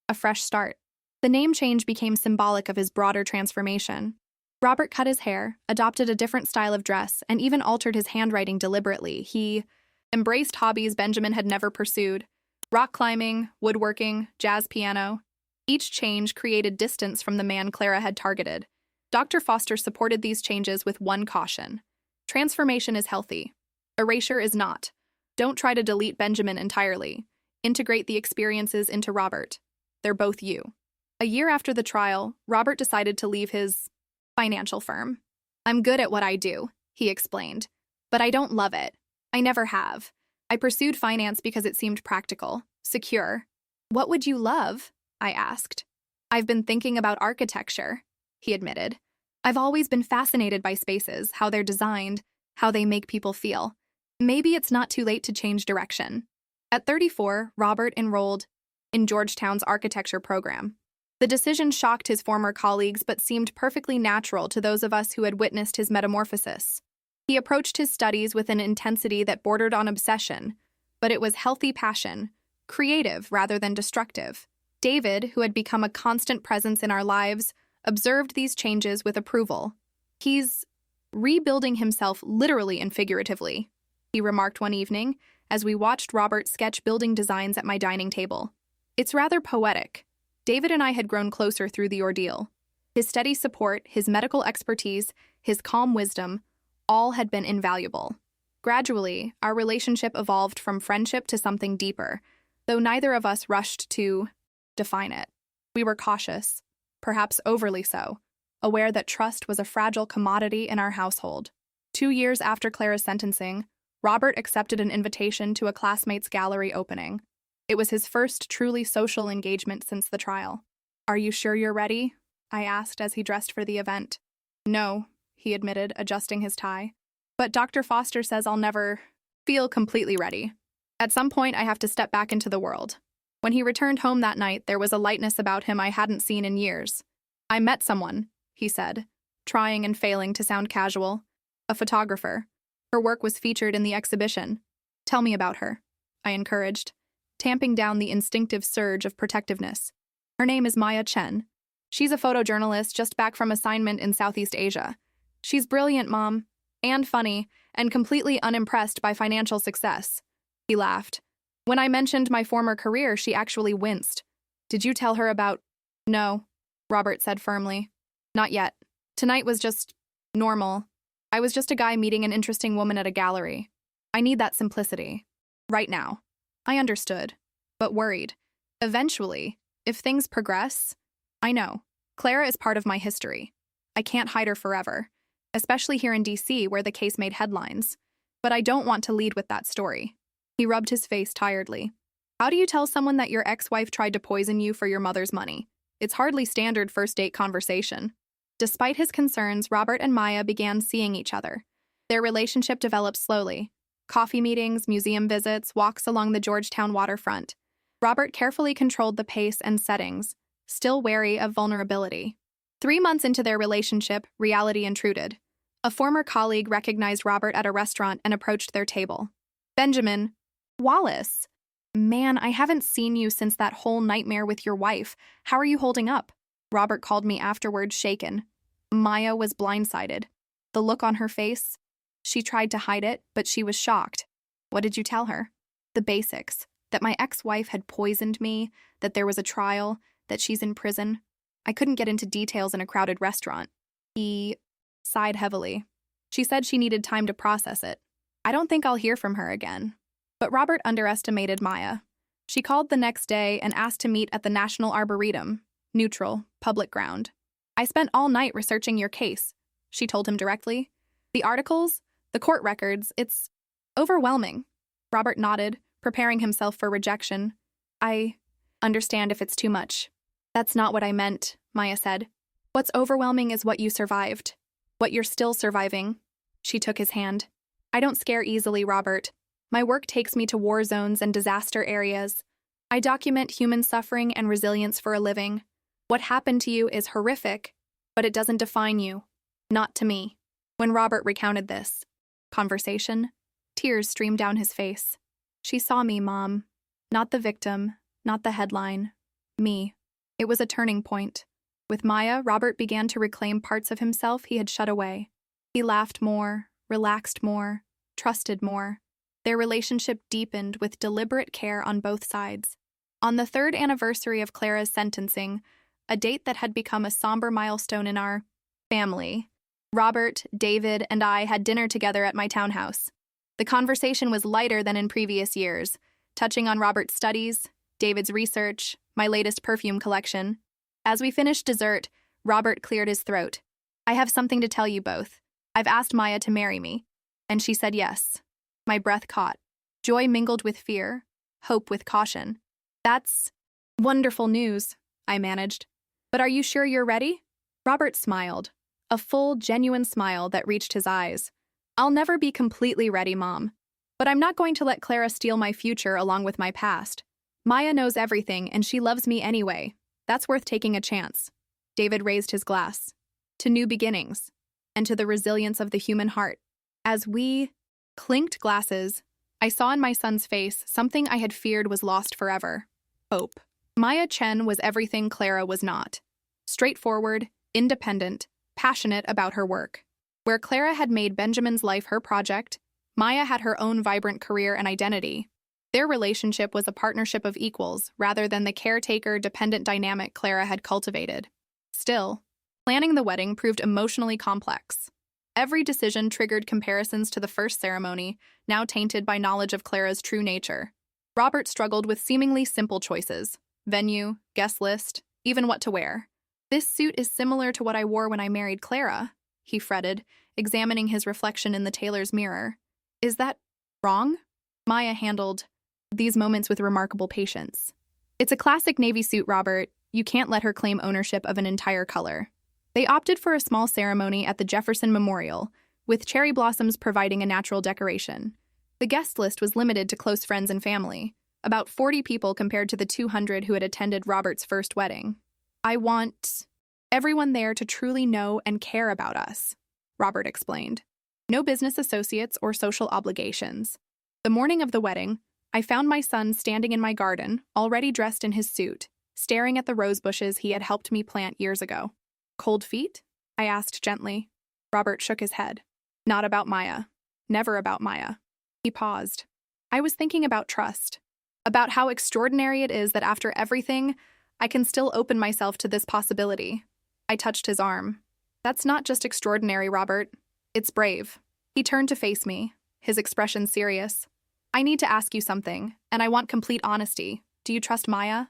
A fresh start. The name change became symbolic of his broader transformation. Robert cut his hair, adopted a different style of dress, and even altered his handwriting deliberately. He embraced hobbies Benjamin had never pursued: rock climbing, woodworking, jazz piano. Each change created distance from the man Clara had targeted. Dr. Foster supported these changes with one caution: transformation is healthy. Erasure is not. Don't try to delete Benjamin entirely. Integrate the experiences into Robert. They're both you. A year after the trial, Robert decided to leave his financial firm. I'm good at what I do, he explained, but I don't love it. I never have. I pursued finance because it seemed practical, secure. What would you love? I asked. I've been thinking about architecture, he admitted. I've always been fascinated by spaces, how they're designed, how they make people feel. Maybe it's not too late to change direction. At 34, Robert enrolled in Georgetown's architecture program. The decision shocked his former colleagues but seemed perfectly natural to those of us who had witnessed his metamorphosis. He approached his studies with an intensity that bordered on obsession, but it was healthy passion, creative rather than destructive. David, who had become a constant presence in our lives, observed these changes with approval. He's rebuilding himself literally and figuratively, he remarked one evening as we watched Robert sketch building designs at my dining table. It's rather poetic. David and I had grown closer through the ordeal. His steady support, his medical expertise, his calm wisdom, all had been invaluable. Gradually, our relationship evolved from friendship to something deeper, though neither of us rushed to define it. We were cautious, perhaps overly so, aware that trust was a fragile commodity in our household. 2 years after Clara's sentencing, Robert accepted an invitation to a classmate's gallery opening. It was his first truly social engagement since the trial. Are you sure you're ready? I asked as he dressed for the event. No, he admitted, adjusting his tie. But Dr. Foster says I'll never feel completely ready. At some point, I have to step back into the world. When he returned home that night, there was a lightness about him I hadn't seen in years. I met someone, he said, trying and failing to sound casual. A photographer. Her work was featured in the exhibition. Tell me about her, I encouraged, tamping down the instinctive surge of protectiveness. Her name is Maya Chen. She's a photojournalist just back from assignment in Southeast Asia. She's brilliant, Mom, and funny, and completely unimpressed by financial success. He laughed. When I mentioned my former career, she actually winced. Did you tell her about— No, Robert said firmly. Not yet. Tonight was just normal. I was just a guy meeting an interesting woman at a gallery. I need that simplicity. Right now. I understood, but worried. Eventually, if things progress— I know, Clara is part of my history. I can't hide her forever, especially here in DC where the case made headlines. But I don't want to lead with that story. He rubbed his face tiredly. How do you tell someone that your ex-wife tried to poison you for your mother's money? It's hardly standard first date conversation. Despite his concerns, Robert and Maya began seeing each other. Their relationship developed slowly. Coffee meetings, museum visits, walks along the Georgetown waterfront. Robert carefully controlled the pace and settings, still wary of vulnerability. 3 months into their relationship, reality intruded. A former colleague recognized Robert at a restaurant and approached their table. Benjamin, Wallace. Man, I haven't seen you since that whole nightmare with your wife. How are you holding up? Robert called me afterwards, shaken. Maya was blindsided. The look on her face— she tried to hide it, but she was shocked. What did you tell her? The basics. That my ex-wife had poisoned me, that there was a trial, that she's in prison. I couldn't get into details in a crowded restaurant. He sighed heavily. She said she needed time to process it. I don't think I'll hear from her again. But Robert underestimated Maya. She called the next day and asked to meet at the National Arboretum, neutral, public ground. I spent all night researching your case, she told him directly. The articles, the court records, it's overwhelming. Robert nodded, preparing himself for rejection. I understand if it's too much. That's not what I meant, Maya said. What's overwhelming is what you survived. What you're still surviving. She took his hand. I don't scare easily, Robert. My work takes me to war zones and disaster areas. I document human suffering and resilience for a living. What happened to you is horrific, but it doesn't define you. Not to me. When Robert recounted this conversation, tears streamed down his face. She saw me, Mom. Not the victim, not the headline. Me. It was a turning point. With Maya, Robert began to reclaim parts of himself he had shut away. He laughed more, relaxed more, trusted more. Their relationship deepened with deliberate care on both sides. On the 3rd anniversary of Clara's sentencing, a date that had become a somber milestone in our family, Robert, David, and I had dinner together at my townhouse. The conversation was lighter than in previous years, touching on Robert's studies, David's research, my latest perfume collection. As we finished dessert, Robert cleared his throat. I have something to tell you both. I've asked Maya to marry me, and she said yes. My breath caught. Joy mingled with fear, hope with caution. That's wonderful news, I managed. But are you sure you're ready? Robert smiled, a full, genuine smile that reached his eyes. I'll never be completely ready, Mom. But I'm not going to let Clara steal my future along with my past. Maya knows everything, and she loves me anyway. That's worth taking a chance. David raised his glass. To new beginnings, and to the resilience of the human heart. As we clinked glasses, I saw in my son's face something I had feared was lost forever. Hope. Maya Chen was everything Clara was not. Straightforward, independent, passionate about her work. Where Clara had made Benjamin's life her project, Maya had her own vibrant career and identity. Their relationship was a partnership of equals rather than the caretaker-dependent dynamic Clara had cultivated. Still, planning the wedding proved emotionally complex. Every decision triggered comparisons to the first ceremony, now tainted by knowledge of Clara's true nature. Robert struggled with seemingly simple choices: venue, guest list, even what to wear. This suit is similar to what I wore when I married Clara, he fretted, examining his reflection in the tailor's mirror. Is that wrong? Maya handled these moments with remarkable patience. It's a classic navy suit, Robert. You can't let her claim ownership of an entire color. They opted for a small ceremony at the Jefferson Memorial, with cherry blossoms providing a natural decoration. The guest list was limited to close friends and family, about 40 people compared to the 200 who had attended Robert's first wedding. I want everyone there to truly know and care about us, Robert explained. No business associates or social obligations. The morning of the wedding, I found my son standing in my garden, already dressed in his suit, staring at the rose bushes he had helped me plant years ago. Cold feet? I asked gently. Robert shook his head. Not about Maya. Never about Maya. He paused. I was thinking about trust. About how extraordinary it is that after everything, I can still open myself to this possibility. I touched his arm. That's not just extraordinary, Robert. It's brave. He turned to face me, his expression serious. I need to ask you something, and I want complete honesty. Do you trust Maya?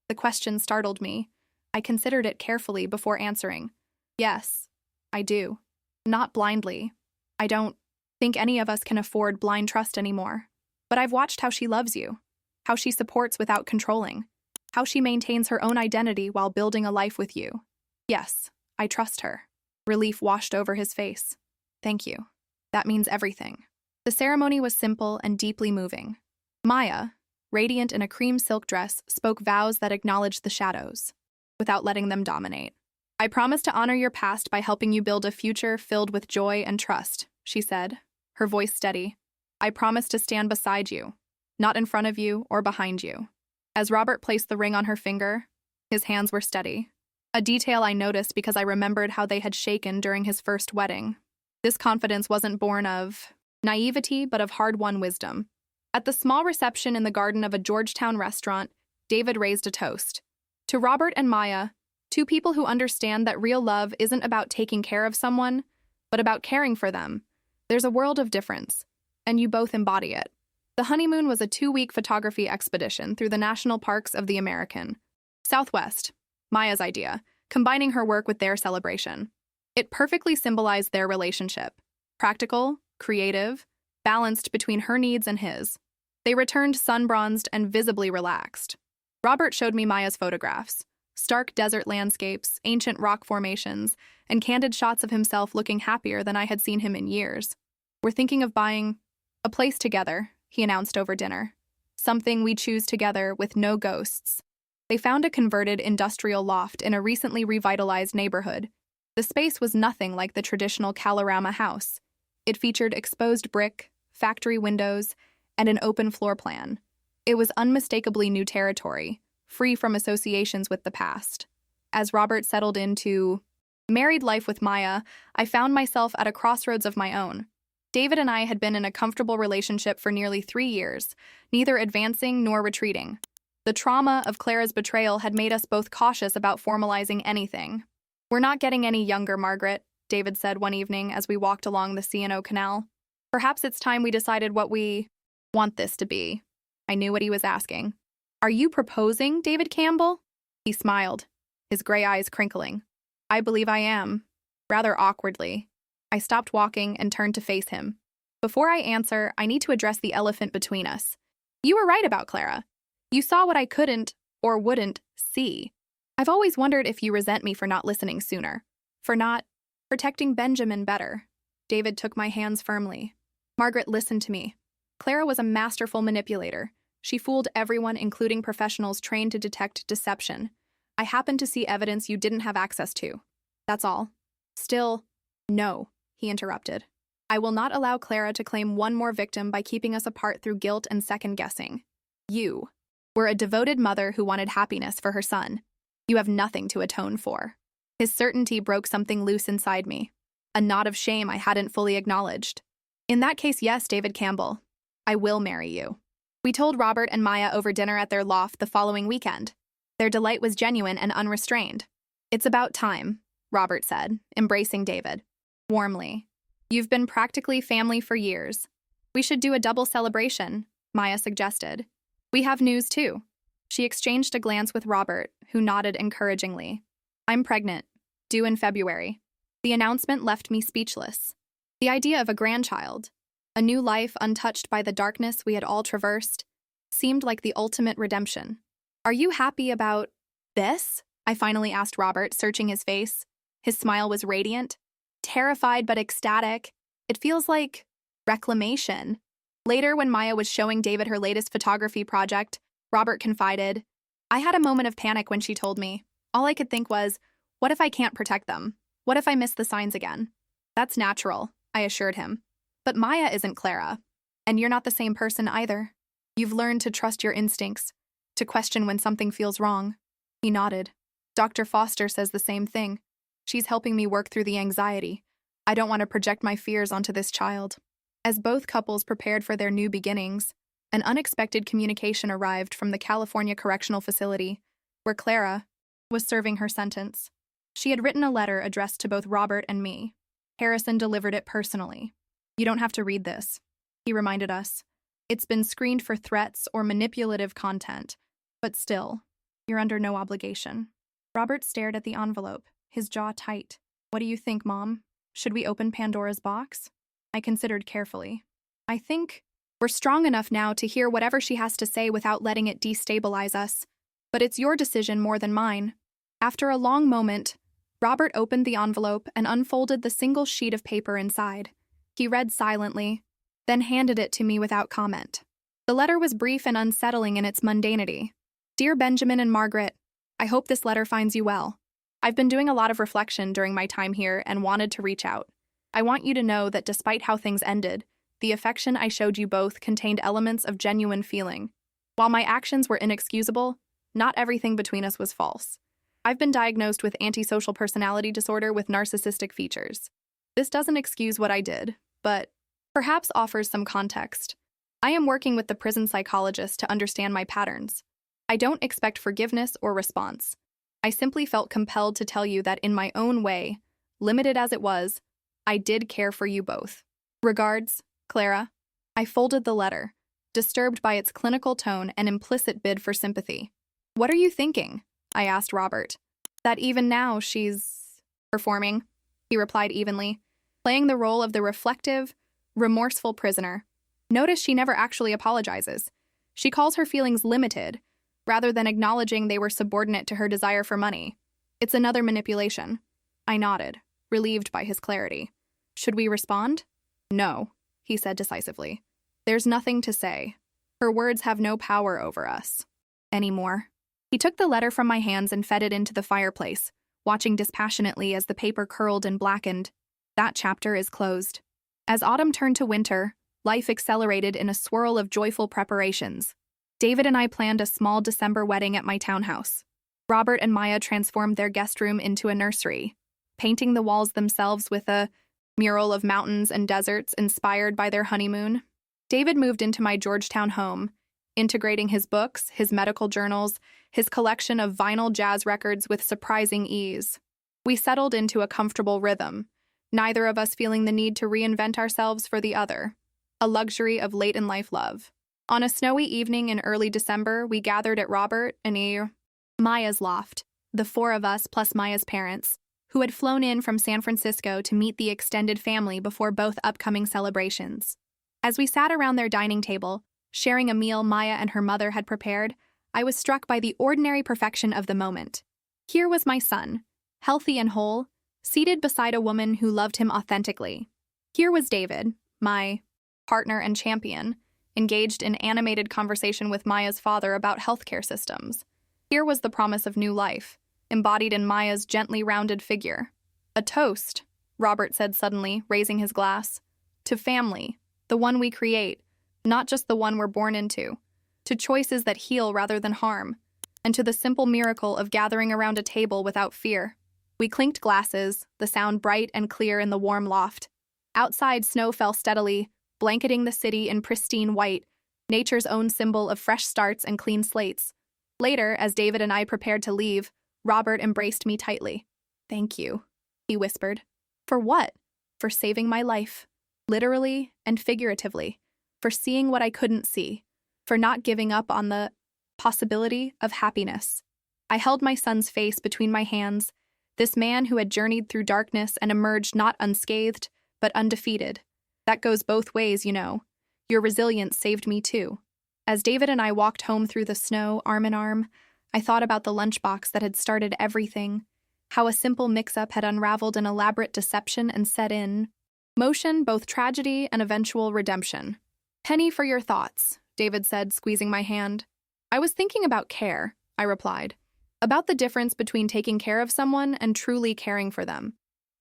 The question startled me. I considered it carefully before answering. Yes, I do. Not blindly. I don't think any of us can afford blind trust anymore. But I've watched how she loves you, how she supports without controlling, how she maintains her own identity while building a life with you. Yes, I trust her. Relief washed over his face. Thank you. That means everything. The ceremony was simple and deeply moving. Maya, radiant in a cream silk dress, spoke vows that acknowledged the shadows, without letting them dominate. I promise to honor your past by helping you build a future filled with joy and trust, she said, her voice steady. I promise to stand beside you, not in front of you or behind you. As Robert placed the ring on her finger, his hands were steady. A detail I noticed because I remembered how they had shaken during his first wedding. This confidence wasn't born of naivety, but of hard-won wisdom. At the small reception in the garden of a Georgetown restaurant, David raised a toast. To Robert and Maya, two people who understand that real love isn't about taking care of someone, but about caring for them. There's a world of difference, and you both embody it. The honeymoon was a 2-week photography expedition through the national parks of the American Southwest, Maya's idea, combining her work with their celebration. It perfectly symbolized their relationship. Practical, creative, balanced between her needs and his. They returned sun-bronzed and visibly relaxed. Robert showed me Maya's photographs. Stark desert landscapes, ancient rock formations, and candid shots of himself looking happier than I had seen him in years. We're thinking of buying a place together, he announced over dinner. Something we choose together with no ghosts. They found a converted industrial loft in a recently revitalized neighborhood. The space was nothing like the traditional Kalorama house. It featured exposed brick, factory windows, and an open floor plan. It was unmistakably new territory, free from associations with the past. As Robert settled into married life with Maya, I found myself at a crossroads of my own. David and I had been in a comfortable relationship for nearly 3 years, neither advancing nor retreating. The trauma of Clara's betrayal had made us both cautious about formalizing anything. "We're not getting any younger, Margaret," David said one evening as we walked along the C&O Canal. "Perhaps it's time we decided what we want this to be." I knew what he was asking. "Are you proposing, David Campbell?" He smiled, his gray eyes crinkling. "I believe I am." Rather awkwardly, I stopped walking and turned to face him. "Before I answer, I need to address the elephant between us. You were right about Clara. You saw what I couldn't, or wouldn't, see. I've always wondered if you resent me for not listening sooner, for not protecting Benjamin better." David took my hands firmly. "Margaret, listen to me. Clara was a masterful manipulator. She fooled everyone, including professionals trained to detect deception. I happened to see evidence you didn't have access to. That's all." "Still, no," he interrupted. "I will not allow Clara to claim one more victim by keeping us apart through guilt and second-guessing. You were a devoted mother who wanted happiness for her son. You have nothing to atone for." His certainty broke something loose inside me, a knot of shame I hadn't fully acknowledged. "In that case, yes, David Campbell. I will marry you." We told Robert and Maya over dinner at their loft the following weekend. Their delight was genuine and unrestrained. "It's about time," Robert said, embracing David warmly. "You've been practically family for years. We should do a double celebration," Maya suggested. "We have news, too." She exchanged a glance with Robert, who nodded encouragingly. "I'm pregnant, due in February." The announcement left me speechless. The idea of a grandchild, a new life untouched by the darkness we had all traversed, seemed like the ultimate redemption. "Are you happy about this?" I finally asked Robert, searching his face. His smile was radiant. Terrified but ecstatic. "It feels like reclamation." Later, when Maya was showing David her latest photography project, Robert confided, "I had a moment of panic when she told me. All I could think was, what if I can't protect them? What if I miss the signs again?" "That's natural," I assured him. "But Maya isn't Clara. And you're not the same person either. You've learned to trust your instincts, to question when something feels wrong." He nodded. "Dr. Foster says the same thing. She's helping me work through the anxiety. I don't want to project my fears onto this child." As both couples prepared for their new beginnings, an unexpected communication arrived from the California Correctional Facility, where Clara was serving her sentence. She had written a letter addressed to both Robert and me. Harrison delivered it personally. "You don't have to read this," he reminded us. "It's been screened for threats or manipulative content, but still, you're under no obligation." Robert stared at the envelope, his jaw tight. "What do you think, Mom? Should we open Pandora's box?" I considered carefully. "I think we're strong enough now to hear whatever she has to say without letting it destabilize us. But it's your decision more than mine." After a long moment, Robert opened the envelope and unfolded the single sheet of paper inside. He read silently, then handed it to me without comment. The letter was brief and unsettling in its mundanity. "Dear Benjamin and Margaret, I hope this letter finds you well. I've been doing a lot of reflection during my time here and wanted to reach out. I want you to know that despite how things ended, the affection I showed you both contained elements of genuine feeling. While my actions were inexcusable, not everything between us was false. I've been diagnosed with antisocial personality disorder with narcissistic features. This doesn't excuse what I did, but perhaps offers some context. I am working with the prison psychologist to understand my patterns. I don't expect forgiveness or response. I simply felt compelled to tell you that in my own way, limited as it was, I did care for you both. Regards, Clara." I folded the letter, disturbed by its clinical tone and implicit bid for sympathy. "What are you thinking?" I asked Robert. "That even now she's performing," he replied evenly, "playing the role of the reflective, remorseful prisoner. Notice she never actually apologizes. She calls her feelings limited, rather than acknowledging they were subordinate to her desire for money. It's another manipulation." I nodded, relieved by his clarity. "Should we respond?" "No," he said decisively. There's nothing to say. Her words have no power over us. Anymore. He took the letter from my hands and fed it into the fireplace, watching dispassionately as the paper curled and blackened. That chapter is closed. As autumn turned to winter, life accelerated in a swirl of joyful preparations. David and I planned a small December wedding at my townhouse. Robert and Maya transformed their guest room into a nursery, painting the walls themselves with a mural of mountains and deserts inspired by their honeymoon. David moved into my Georgetown home, integrating his books, his medical journals, his collection of vinyl jazz records with surprising ease. We settled into a comfortable rhythm, neither of us feeling the need to reinvent ourselves for the other, a luxury of late-in-life love. On a snowy evening in early December, we gathered at Robert and Maya's loft, the four of us plus Maya's parents, who had flown in from San Francisco to meet the extended family before both upcoming celebrations. As we sat around their dining table, sharing a meal Maya and her mother had prepared, I was struck by the ordinary perfection of the moment. Here was my son, healthy and whole, seated beside a woman who loved him authentically. Here was David, my partner and champion, engaged in animated conversation with Maya's father about healthcare systems. Here was the promise of new life, embodied in Maya's gently rounded figure. A toast, Robert said suddenly, raising his glass. To family, the one we create, not just the one we're born into. To choices that heal rather than harm, and to the simple miracle of gathering around a table without fear. We clinked glasses, the sound bright and clear in the warm loft. Outside, snow fell steadily, blanketing the city in pristine white, nature's own symbol of fresh starts and clean slates. Later, as David and I prepared to leave, Robert embraced me tightly. "Thank you," he whispered. "For what?" "For saving my life, literally and figuratively, for seeing what I couldn't see, for not giving up on the possibility of happiness." I held my son's face between my hands, this man who had journeyed through darkness and emerged not unscathed, but undefeated. That goes both ways, you know. Your resilience saved me too. As David and I walked home through the snow, arm in arm, I thought about the lunchbox that had started everything, how a simple mix-up had unraveled an elaborate deception and set in motion both tragedy and eventual redemption. "Penny for your thoughts," David said, squeezing my hand. "I was thinking about care," I replied. "About the difference between taking care of someone and truly caring for them.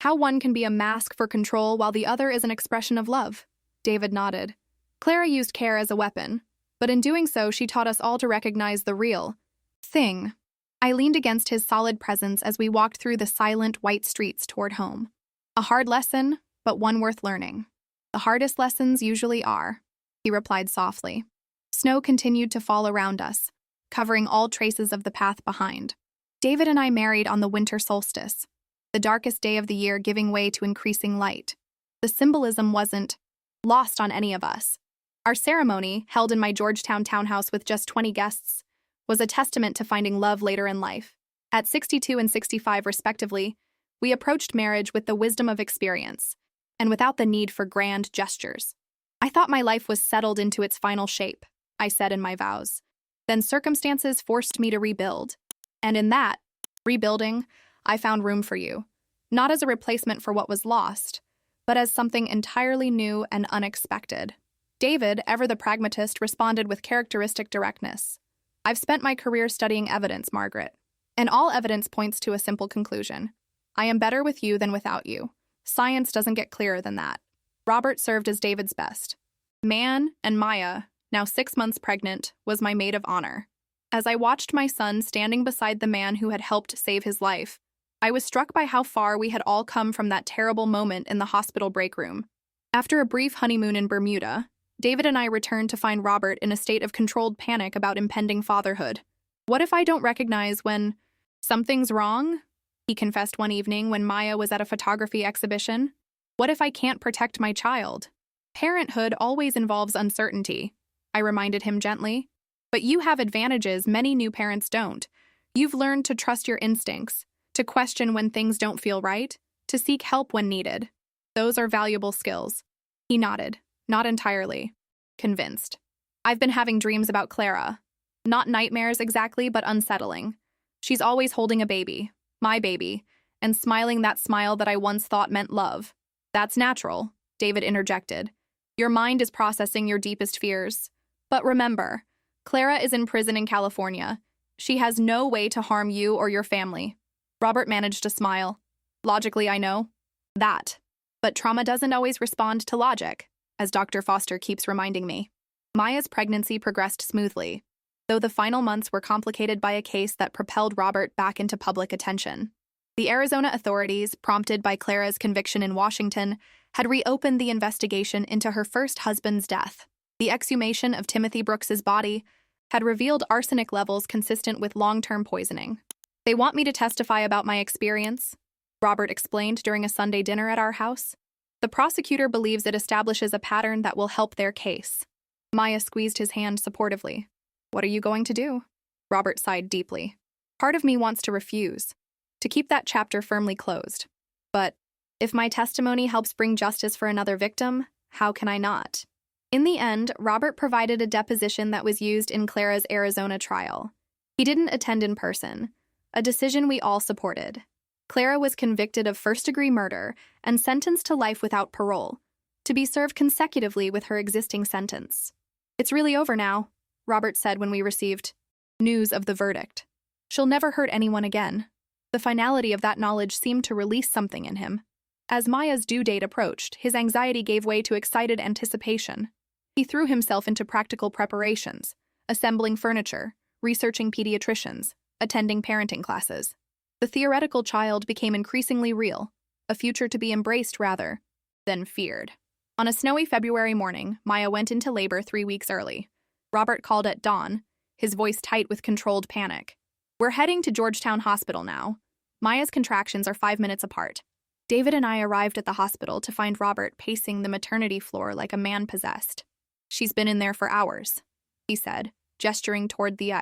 How one can be a mask for control while the other is an expression of love." David nodded. "Clara used care as a weapon, but in doing so, she taught us all to recognize the real thing." I leaned against his solid presence as we walked through the silent, white streets toward home. "A hard lesson, but one worth learning. The hardest lessons usually are," he replied softly. Snow continued to fall around us, covering all traces of the path behind. David and I married on the winter solstice, the darkest day of the year giving way to increasing light. The symbolism wasn't lost on any of us. Our ceremony, held in my Georgetown townhouse with just 20 guests, was a testament to finding love later in life. At 62 and 65 respectively, we approached marriage with the wisdom of experience, and without the need for grand gestures. "I thought my life was settled into its final shape," I said in my vows. "Then circumstances forced me to rebuild. And in that rebuilding, I found room for you, not as a replacement for what was lost, but as something entirely new and unexpected." David, ever the pragmatist, responded with characteristic directness. "I've spent my career studying evidence, Margaret, and all evidence points to a simple conclusion. I am better with you than without you. Science doesn't get clearer than that." Robert served as David's best man, and Maya, now 6 months pregnant, was my maid of honor. As I watched my son standing beside the man who had helped save his life, I was struck by how far we had all come from that terrible moment in the hospital break room. After a brief honeymoon in Bermuda, David and I returned to find Robert in a state of controlled panic about impending fatherhood. "What if I don't recognize when something's wrong?" he confessed one evening when Maya was at a photography exhibition. "What if I can't protect my child?" "Parenthood always involves uncertainty," I reminded him gently. "But you have advantages many new parents don't. You've learned to trust your instincts, to question when things don't feel right, to seek help when needed. Those are valuable skills." He nodded, not entirely convinced. "I've been having dreams about Clara. Not nightmares exactly, but unsettling. She's always holding a baby, my baby, and smiling that smile that I once thought meant love." "That's natural," David interjected. Your mind is processing your deepest fears. But remember, Clara is in prison in California. She has no way to harm you or your family. Robert managed to smile. Logically, I know. That. But trauma doesn't always respond to logic, as Dr. Foster keeps reminding me. Maya's pregnancy progressed smoothly, though the final months were complicated by a case that propelled Robert back into public attention. The Arizona authorities, prompted by Clara's conviction in Washington, had reopened the investigation into her first husband's death. The exhumation of Timothy Brooks's body had revealed arsenic levels consistent with long-term poisoning. They want me to testify about my experience, Robert explained during a Sunday dinner at our house. The prosecutor believes it establishes a pattern that will help their case. Maya squeezed his hand supportively. What are you going to do? Robert sighed deeply. Part of me wants to refuse, to keep that chapter firmly closed. But if my testimony helps bring justice for another victim, how can I not? In the end, Robert provided a deposition that was used in Clara's Arizona trial. He didn't attend in person, a decision we all supported. Clara was convicted of first-degree murder and sentenced to life without parole, to be served consecutively with her existing sentence. It's really over now, Robert said when we received news of the verdict. She'll never hurt anyone again. The finality of that knowledge seemed to release something in him. As Maya's due date approached, his anxiety gave way to excited anticipation. He threw himself into practical preparations, assembling furniture, researching pediatricians, attending parenting classes. The theoretical child became increasingly real, a future to be embraced rather than feared. On a snowy February morning, Maya went into labor 3 weeks early. Robert called at dawn, his voice tight with controlled panic. We're heading to Georgetown Hospital now. Maya's contractions are 5 minutes apart. David and I arrived at the hospital to find Robert pacing the maternity floor like a man possessed. She's been in there for hours, he said, gesturing toward the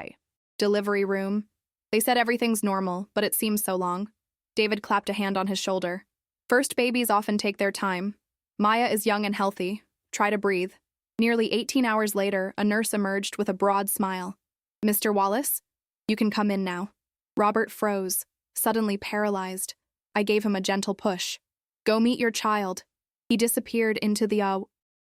delivery room. They said everything's normal, but it seems so long. David clapped a hand on his shoulder. First babies often take their time. Maya is young and healthy. Try to breathe. Nearly 18 hours later, a nurse emerged with a broad smile. Mr. Wallace, you can come in now. Robert froze, suddenly paralyzed. I gave him a gentle push. Go meet your child. He disappeared into the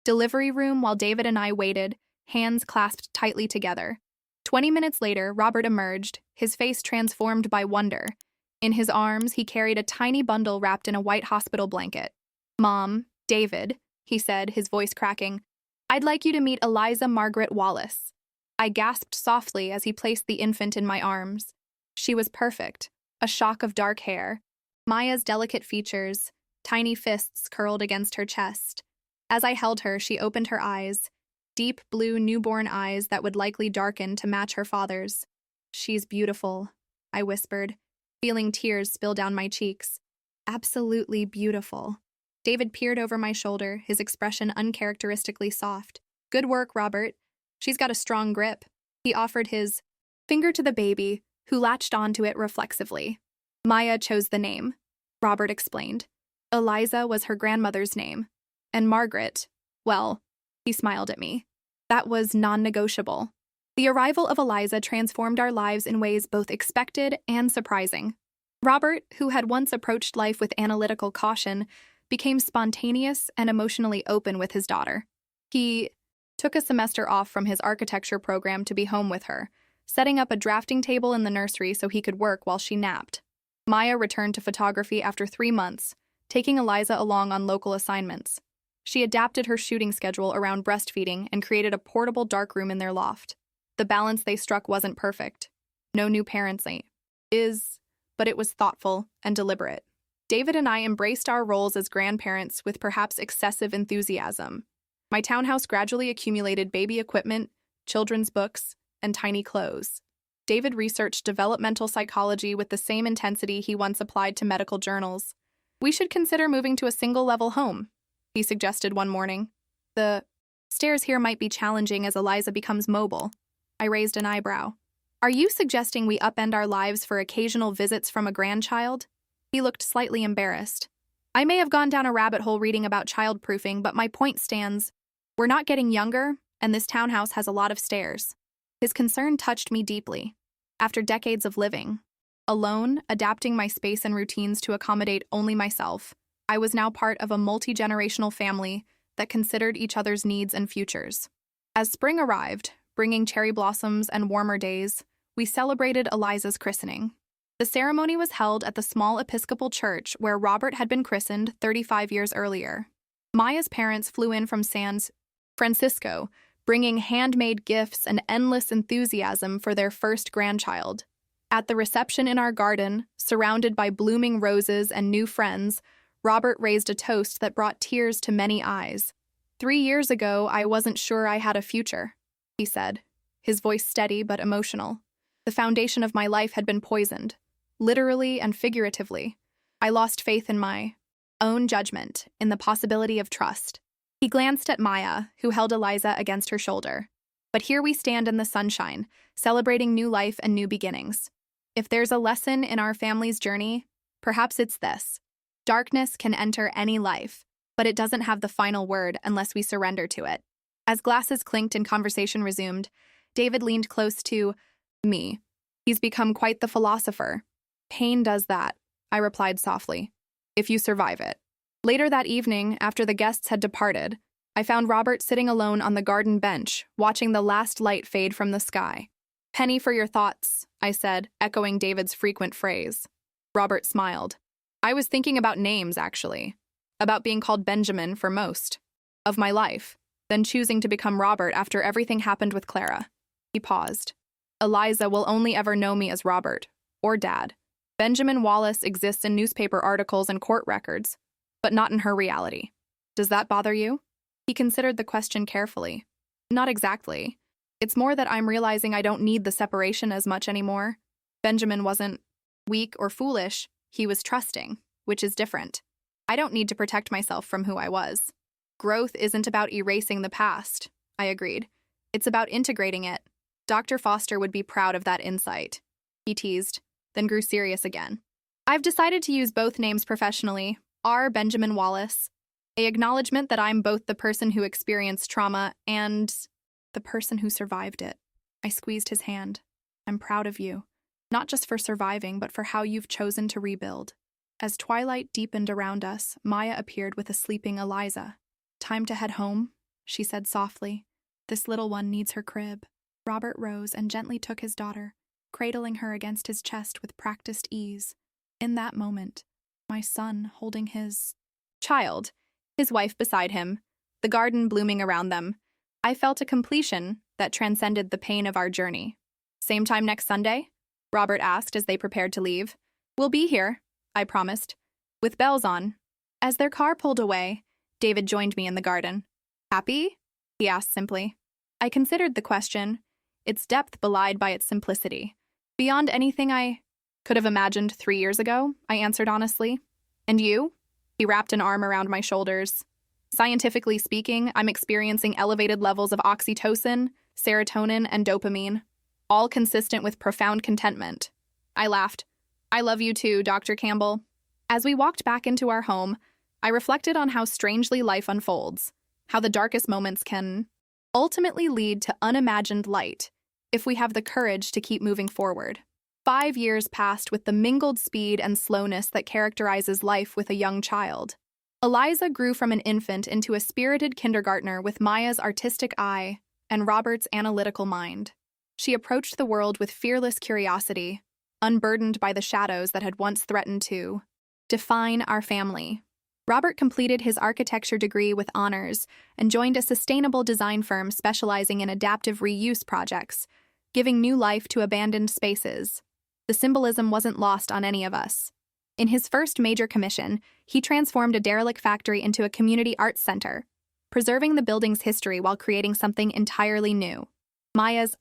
delivery room while David and I waited, hands clasped tightly together. 20 minutes later, Robert emerged, his face transformed by wonder. In his arms, he carried a tiny bundle wrapped in a white hospital blanket. Mom, David, he said, his voice cracking, I'd like you to meet Eliza Margaret Wallace. I gasped softly as he placed the infant in my arms. She was perfect, a shock of dark hair. Maya's delicate features, tiny fists curled against her chest. As I held her, she opened her eyes, deep blue newborn eyes that would likely darken to match her father's. She's beautiful, I whispered, feeling tears spill down my cheeks. Absolutely beautiful. David peered over my shoulder, his expression uncharacteristically soft. Good work, Robert. She's got a strong grip. He offered his finger to the baby, who latched onto it reflexively. Maya chose the name, Robert explained. Eliza was her grandmother's name. And Margaret, well, he smiled at me. That was non-negotiable. The arrival of Eliza transformed our lives in ways both expected and surprising. Robert, who had once approached life with analytical caution, became spontaneous and emotionally open with his daughter. He took a semester off from his architecture program to be home with her, setting up a drafting table in the nursery so he could work while she napped. Maya returned to photography after 3 months, taking Eliza along on local assignments. She adapted her shooting schedule around breastfeeding and created a portable darkroom in their loft. The balance they struck wasn't perfect. No new parenting but it was thoughtful and deliberate. David and I embraced our roles as grandparents with perhaps excessive enthusiasm. My townhouse gradually accumulated baby equipment, children's books, and tiny clothes. David researched developmental psychology with the same intensity he once applied to medical journals. We should consider moving to a single-level home, he suggested one morning. The stairs here might be challenging as Eliza becomes mobile. I raised an eyebrow. Are you suggesting we upend our lives for occasional visits from a grandchild? He looked slightly embarrassed. I may have gone down a rabbit hole reading about childproofing, but my point stands. We're not getting younger, and this townhouse has a lot of stairs. His concern touched me deeply. After decades of living alone, adapting my space and routines to accommodate only myself, I was now part of a multi-generational family that considered each other's needs and futures. As spring arrived, bringing cherry blossoms and warmer days, we celebrated Eliza's christening. The ceremony was held at the small Episcopal church where Robert had been christened 35 years earlier. Maya's parents flew in from San Francisco, bringing handmade gifts and endless enthusiasm for their first grandchild. At the reception in our garden, surrounded by blooming roses and new friends, Robert raised a toast that brought tears to many eyes. 3 years ago, I wasn't sure I had a future, he said, his voice steady but emotional. The foundation of my life had been poisoned, literally and figuratively. I lost faith in my own judgment, in the possibility of trust. He glanced at Maya, who held Eliza against her shoulder. But here we stand in the sunshine, celebrating new life and new beginnings. If there's a lesson in our family's journey, perhaps it's this. Darkness can enter any life, but it doesn't have the final word unless we surrender to it. As glasses clinked and conversation resumed, David leaned close to me. He's become quite the philosopher. Pain does that, I replied softly, if you survive it. Later that evening, after the guests had departed, I found Robert sitting alone on the garden bench, watching the last light fade from the sky. Penny for your thoughts, I said, echoing David's frequent phrase. Robert smiled. I was thinking about names, actually. About being called Benjamin for most of my life, then choosing to become Robert after everything happened with Clara. He paused. Eliza will only ever know me as Robert, or Dad. Benjamin Wallace exists in newspaper articles and court records, but not in her reality. Does that bother you? He considered the question carefully. Not exactly. It's more that I'm realizing I don't need the separation as much anymore. Benjamin wasn't weak or foolish, he was trusting, which is different. I don't need to protect myself from who I was. Growth isn't about erasing the past, I agreed. It's about integrating it. Dr. Foster would be proud of that insight. He teased, then grew serious again. I've decided to use both names professionally, R. Benjamin Wallace, an acknowledgement that I'm both the person who experienced trauma and the person who survived it. I squeezed his hand. I'm proud of you, not just for surviving, but for how you've chosen to rebuild. As twilight deepened around us, Maya appeared with a sleeping Eliza. Time to head home, she said softly. This little one needs her crib. Robert rose and gently took his daughter, cradling her against his chest with practiced ease. In that moment, my son holding his child, his wife beside him, the garden blooming around them, I felt a completion that transcended the pain of our journey. Same time next Sunday? Robert asked as they prepared to leave. We'll be here, I promised, with bells on. As their car pulled away, David joined me in the garden. Happy? He asked simply. I considered the question, its depth belied by its simplicity. Beyond anything I could have imagined 3 years ago, I answered honestly. And you? He wrapped an arm around my shoulders. Scientifically speaking, I'm experiencing elevated levels of oxytocin, serotonin, and dopamine, all consistent with profound contentment. I laughed. I love you too, Dr. Campbell. As we walked back into our home, I reflected on how strangely life unfolds, how the darkest moments can ultimately lead to unimagined light if we have the courage to keep moving forward. 5 years passed with the mingled speed and slowness that characterizes life with a young child. Eliza grew from an infant into a spirited kindergartner with Maya's artistic eye and Robert's analytical mind. She approached the world with fearless curiosity, unburdened by the shadows that had once threatened to define our family. Robert completed his architecture degree with honors and joined a sustainable design firm specializing in adaptive reuse projects, giving new life to abandoned spaces. The symbolism wasn't lost on any of us. In his first major commission, he transformed a derelict factory into a community arts center, preserving the building's history while creating something entirely new. Maya's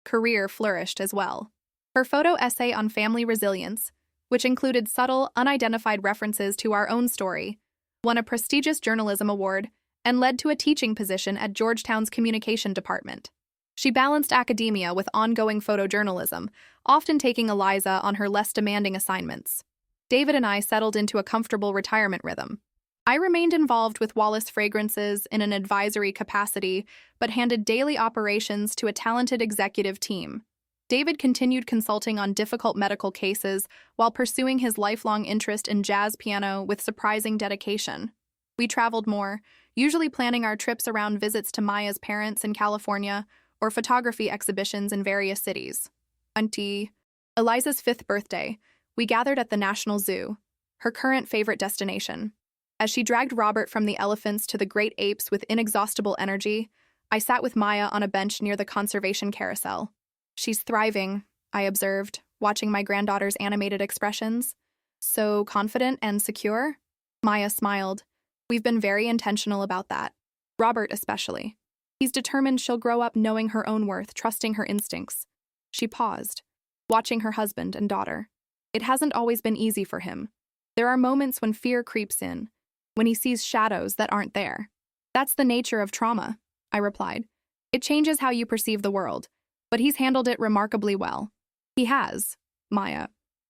career flourished as well. Her photo essay on family resilience, which included subtle, unidentified references to our own story, won a prestigious journalism award and led to a teaching position at Georgetown's communication department. She balanced academia with ongoing photojournalism, often taking Eliza on her less demanding assignments. David and I settled into a comfortable retirement rhythm. I remained involved with Wallace Fragrances in an advisory capacity, but handed daily operations to a talented executive team. David continued consulting on difficult medical cases while pursuing his lifelong interest in jazz piano with surprising dedication. We traveled more, usually planning our trips around visits to Maya's parents in California or photography exhibitions in various cities. Auntie Eliza's 5th birthday, we gathered at the National Zoo, her current favorite destination. As she dragged Robert from the elephants to the great apes with inexhaustible energy, I sat with Maya on a bench near the conservation carousel. She's thriving, I observed, watching my granddaughter's animated expressions. So confident and secure? Maya smiled. We've been very intentional about that. Robert especially. He's determined she'll grow up knowing her own worth, trusting her instincts. She paused, watching her husband and daughter. It hasn't always been easy for him. There are moments when fear creeps in, when he sees shadows that aren't there. That's the nature of trauma, I replied. It changes how you perceive the world, but he's handled it remarkably well. He has, Maya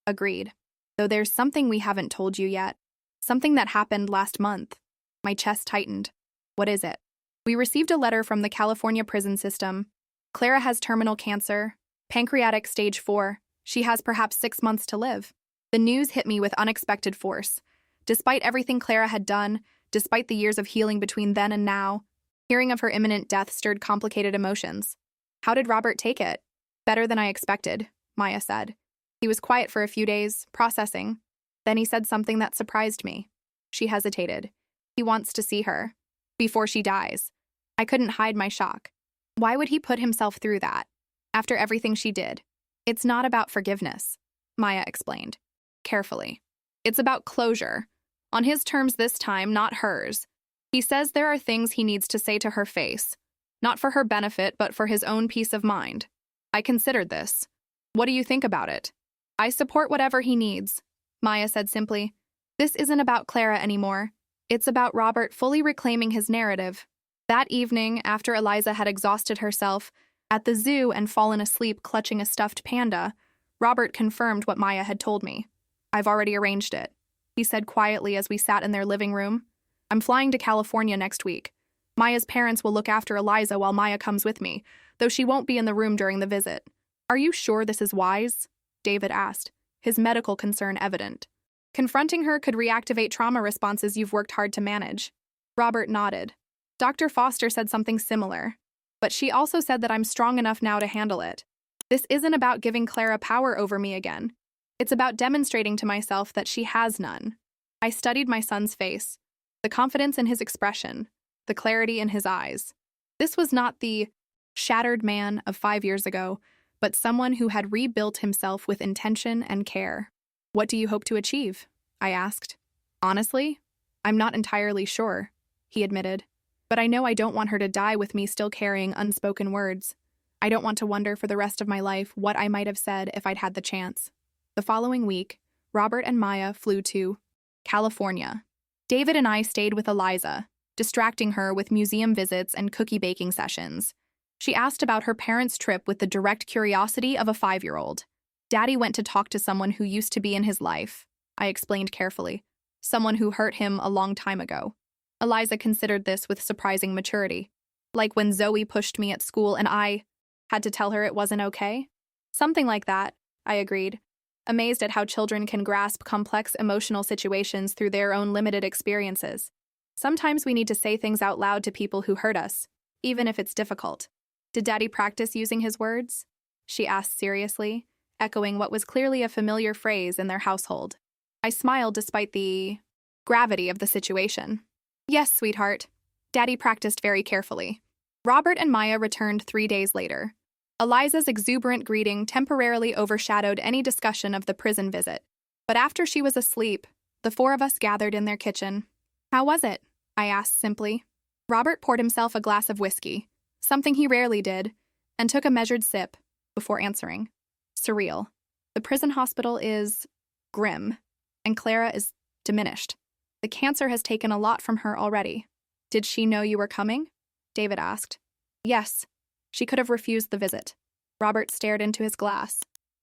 agreed. Though there's something we haven't told you yet. Something that happened last month. My chest tightened. What is it? We received a letter from the California prison system. Clara has terminal cancer, pancreatic stage 4. She has perhaps 6 months to live. The news hit me with unexpected force. Despite everything Clara had done, despite the years of healing between then and now, hearing of her imminent death stirred complicated emotions. How did Robert take it? Better than I expected, Maya said. He was quiet for a few days, processing. Then he said something that surprised me. She hesitated. He wants to see her. Before she dies. I couldn't hide my shock. Why would he put himself through that? After everything she did. It's not about forgiveness, Maya explained. Carefully. It's about closure. On his terms this time, not hers. He says there are things he needs to say to her face. Not for her benefit, but for his own peace of mind. I considered this. What do you think about it? I support whatever he needs, Maya said simply. This isn't about Clara anymore. It's about Robert fully reclaiming his narrative. That evening, after Eliza had exhausted herself at the zoo and fallen asleep clutching a stuffed panda, Robert confirmed what Maya had told me. I've already arranged it, he said quietly as we sat in their living room. I'm flying to California next week. Maya's parents will look after Eliza while Maya comes with me, though she won't be in the room during the visit. Are you sure this is wise? David asked, his medical concern evident. Confronting her could reactivate trauma responses you've worked hard to manage. Robert nodded. Dr. Foster said something similar, but she also said that I'm strong enough now to handle it. This isn't about giving Clara power over me again. It's about demonstrating to myself that she has none. I studied my son's face, the confidence in his expression, the clarity in his eyes. This was not the shattered man of 5 years ago, but someone who had rebuilt himself with intention and care. What do you hope to achieve? I asked. Honestly, I'm not entirely sure, he admitted. But I know I don't want her to die with me still carrying unspoken words. I don't want to wonder for the rest of my life what I might have said if I'd had the chance. The following week, Robert and Maya flew to California. David and I stayed with Eliza, distracting her with museum visits and cookie baking sessions. She asked about her parents' trip with the direct curiosity of a 5-year-old. Daddy went to talk to someone who used to be in his life, I explained carefully. Someone who hurt him a long time ago. Eliza considered this with surprising maturity. Like when Zoe pushed me at school and I had to tell her it wasn't okay? Something like that, I agreed, amazed at how children can grasp complex emotional situations through their own limited experiences. Sometimes we need to say things out loud to people who hurt us, even if it's difficult. Did Daddy practice using his words? She asked seriously, echoing what was clearly a familiar phrase in their household. I smiled despite the gravity of the situation. Yes, sweetheart. Daddy practiced very carefully. Robert and Maya returned 3 days later. Eliza's exuberant greeting temporarily overshadowed any discussion of the prison visit. But after she was asleep, the 4 of us gathered in their kitchen. How was it? I asked simply. Robert poured himself a glass of whiskey, something he rarely did, and took a measured sip before answering. Surreal. The prison hospital is grim, and Clara is diminished. The cancer has taken a lot from her already. Did she know you were coming? David asked. Yes. She could have refused the visit. Robert stared into his glass.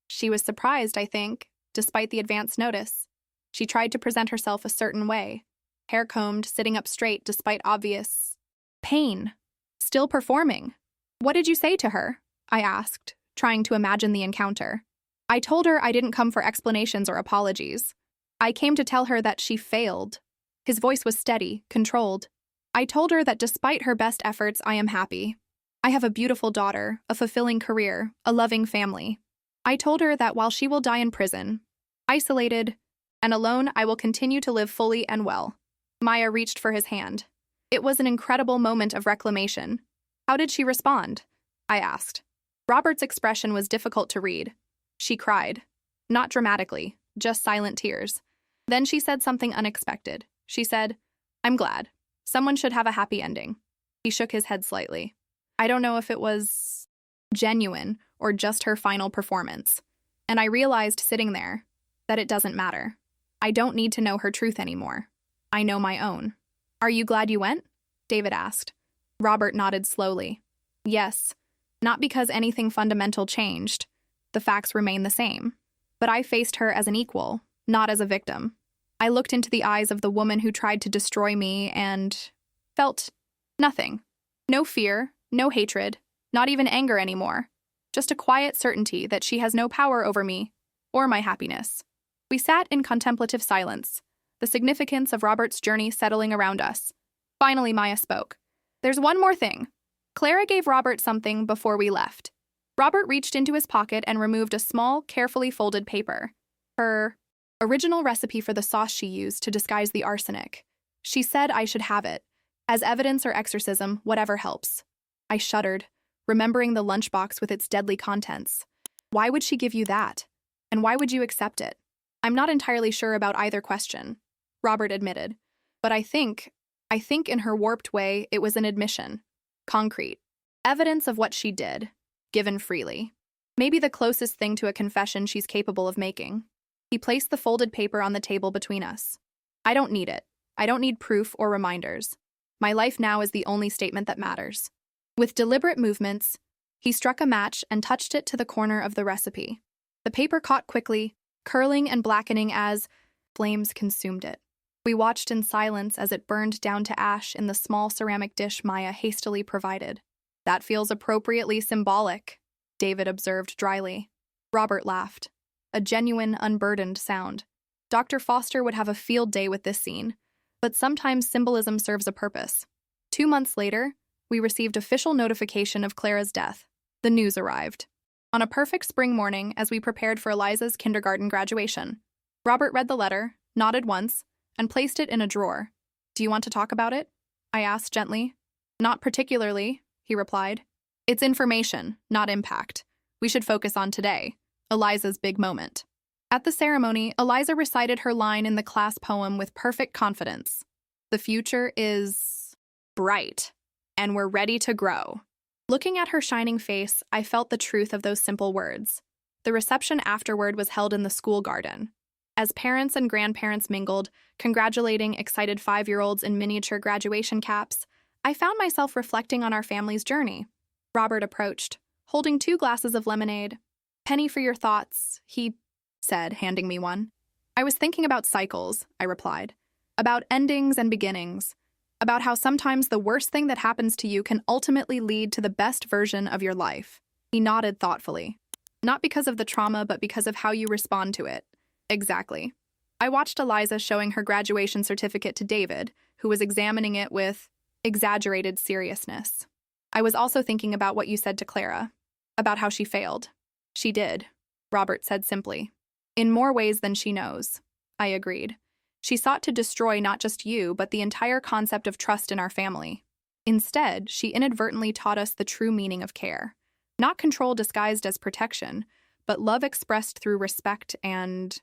She was surprised, I think, despite the advance notice. She tried to present herself a certain way, hair combed, sitting up straight despite obvious pain. Still performing. What did you say to her? I asked, trying to imagine the encounter. I told her I didn't come for explanations or apologies. I came to tell her that she failed. His voice was steady, controlled. I told her that despite her best efforts, I am happy. I have a beautiful daughter, a fulfilling career, a loving family. I told her that while she will die in prison, isolated and alone, I will continue to live fully and well. Maya reached for his hand. It was an incredible moment of reclamation. How did she respond? I asked. Robert's expression was difficult to read. She cried. Not dramatically, just silent tears. Then she said something unexpected. She said, "I'm glad. Someone should have a happy ending." He shook his head slightly. I don't know if it was genuine or just her final performance. And I realized sitting there that it doesn't matter. I don't need to know her truth anymore. I know my own. Are you glad you went? David asked. Robert nodded slowly. Yes, not because anything fundamental changed. The facts remain the same. But I faced her as an equal, not as a victim. I looked into the eyes of the woman who tried to destroy me and felt nothing. No fear, no hatred, not even anger anymore. Just a quiet certainty that she has no power over me or my happiness. We sat in contemplative silence, the significance of Robert's journey settling around us. Finally, Maya spoke. There's one more thing. Clara gave Robert something before we left. Robert reached into his pocket and removed a small, carefully folded paper. Her original recipe for the sauce she used to disguise the arsenic. She said I should have it, as evidence or exorcism, whatever helps. I shuddered, remembering the lunchbox with its deadly contents. Why would she give you that? And why would you accept it? I'm not entirely sure about either question, Robert admitted. But I think in her warped way, it was an admission. Concrete. Evidence of what she did, given freely. Maybe the closest thing to a confession she's capable of making. He placed the folded paper on the table between us. I don't need it. I don't need proof or reminders. My life now is the only statement that matters. With deliberate movements, he struck a match and touched it to the corner of the recipe. The paper caught quickly, curling and blackening as flames consumed it. We watched in silence as it burned down to ash in the small ceramic dish Maya hastily provided. That feels appropriately symbolic, David observed dryly. Robert laughed. A genuine, unburdened sound. Dr. Foster would have a field day with this scene, but sometimes symbolism serves a purpose. 2 months later, we received official notification of Clara's death. The news arrived. On a perfect spring morning as we prepared for Eliza's kindergarten graduation. Robert read the letter, nodded once, and placed it in a drawer. Do you want to talk about it? I asked gently. Not particularly, he replied. It's information, not impact. We should focus on today, Eliza's big moment. At the ceremony, Eliza recited her line in the class poem with perfect confidence. The future is bright, and we're ready to grow. Looking at her shining face, I felt the truth of those simple words. The reception afterward was held in the school garden. As parents and grandparents mingled, congratulating excited 5-year-olds in miniature graduation caps, I found myself reflecting on our family's journey. Robert approached, holding 2 glasses of lemonade. Penny for your thoughts, he said, handing me one. I was thinking about cycles, I replied. About endings and beginnings. About how sometimes the worst thing that happens to you can ultimately lead to the best version of your life. He nodded thoughtfully. Not because of the trauma, but because of how you respond to it. Exactly. I watched Eliza showing her graduation certificate to David, who was examining it with exaggerated seriousness. I was also thinking about what you said to Clara, about how she failed. She did, Robert said simply. In more ways than she knows. I agreed. She sought to destroy not just you, but the entire concept of trust in our family. Instead, she inadvertently taught us the true meaning of care. Not control disguised as protection, but love expressed through respect and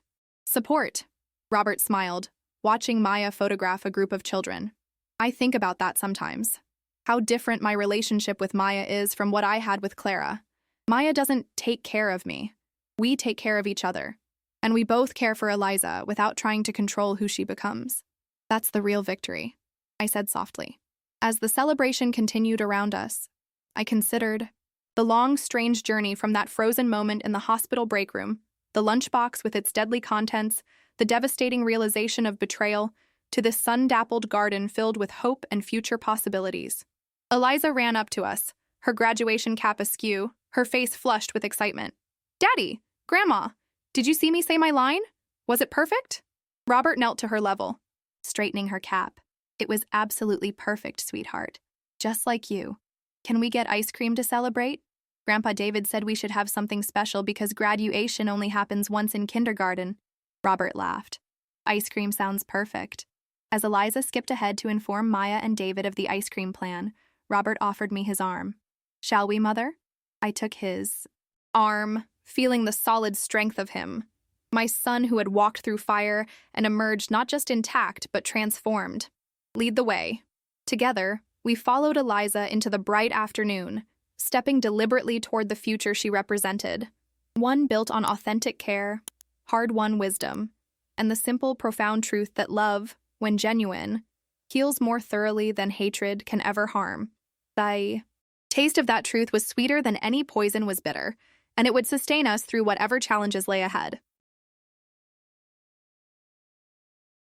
support. Robert smiled, watching Maya photograph a group of children. I think about that sometimes. How different my relationship with Maya is from what I had with Clara. Maya doesn't take care of me. We take care of each other. And we both care for Eliza without trying to control who she becomes. That's the real victory, I said softly. As the celebration continued around us, I considered the long, strange journey from that frozen moment in the hospital break room, the lunchbox with its deadly contents, the devastating realization of betrayal, to this sun-dappled garden filled with hope and future possibilities. Eliza ran up to us, her graduation cap askew, her face flushed with excitement. Daddy! Grandma! Did you see me say my line? Was it perfect? Robert knelt to her level. straightening her cap. "It was absolutely perfect, sweetheart. Just like you. Can we get ice cream to celebrate? Grandpa David said we should have something special because graduation only happens once in kindergarten." Robert laughed. "Ice cream sounds perfect." As Eliza skipped ahead to inform Maya and David of the ice cream plan, Robert offered me his arm. "Shall we, Mother?" I took his arm, feeling the solid strength of him. My son who had walked through fire and emerged not just intact, but transformed. "Lead the way." Together, we followed Eliza into the bright afternoon, stepping deliberately toward the future she represented. One built on authentic care, hard-won wisdom, and the simple, profound truth that love, when genuine, heals more thoroughly than hatred can ever harm. The taste of that truth was sweeter than any poison was bitter, and it would sustain us through whatever challenges lay ahead.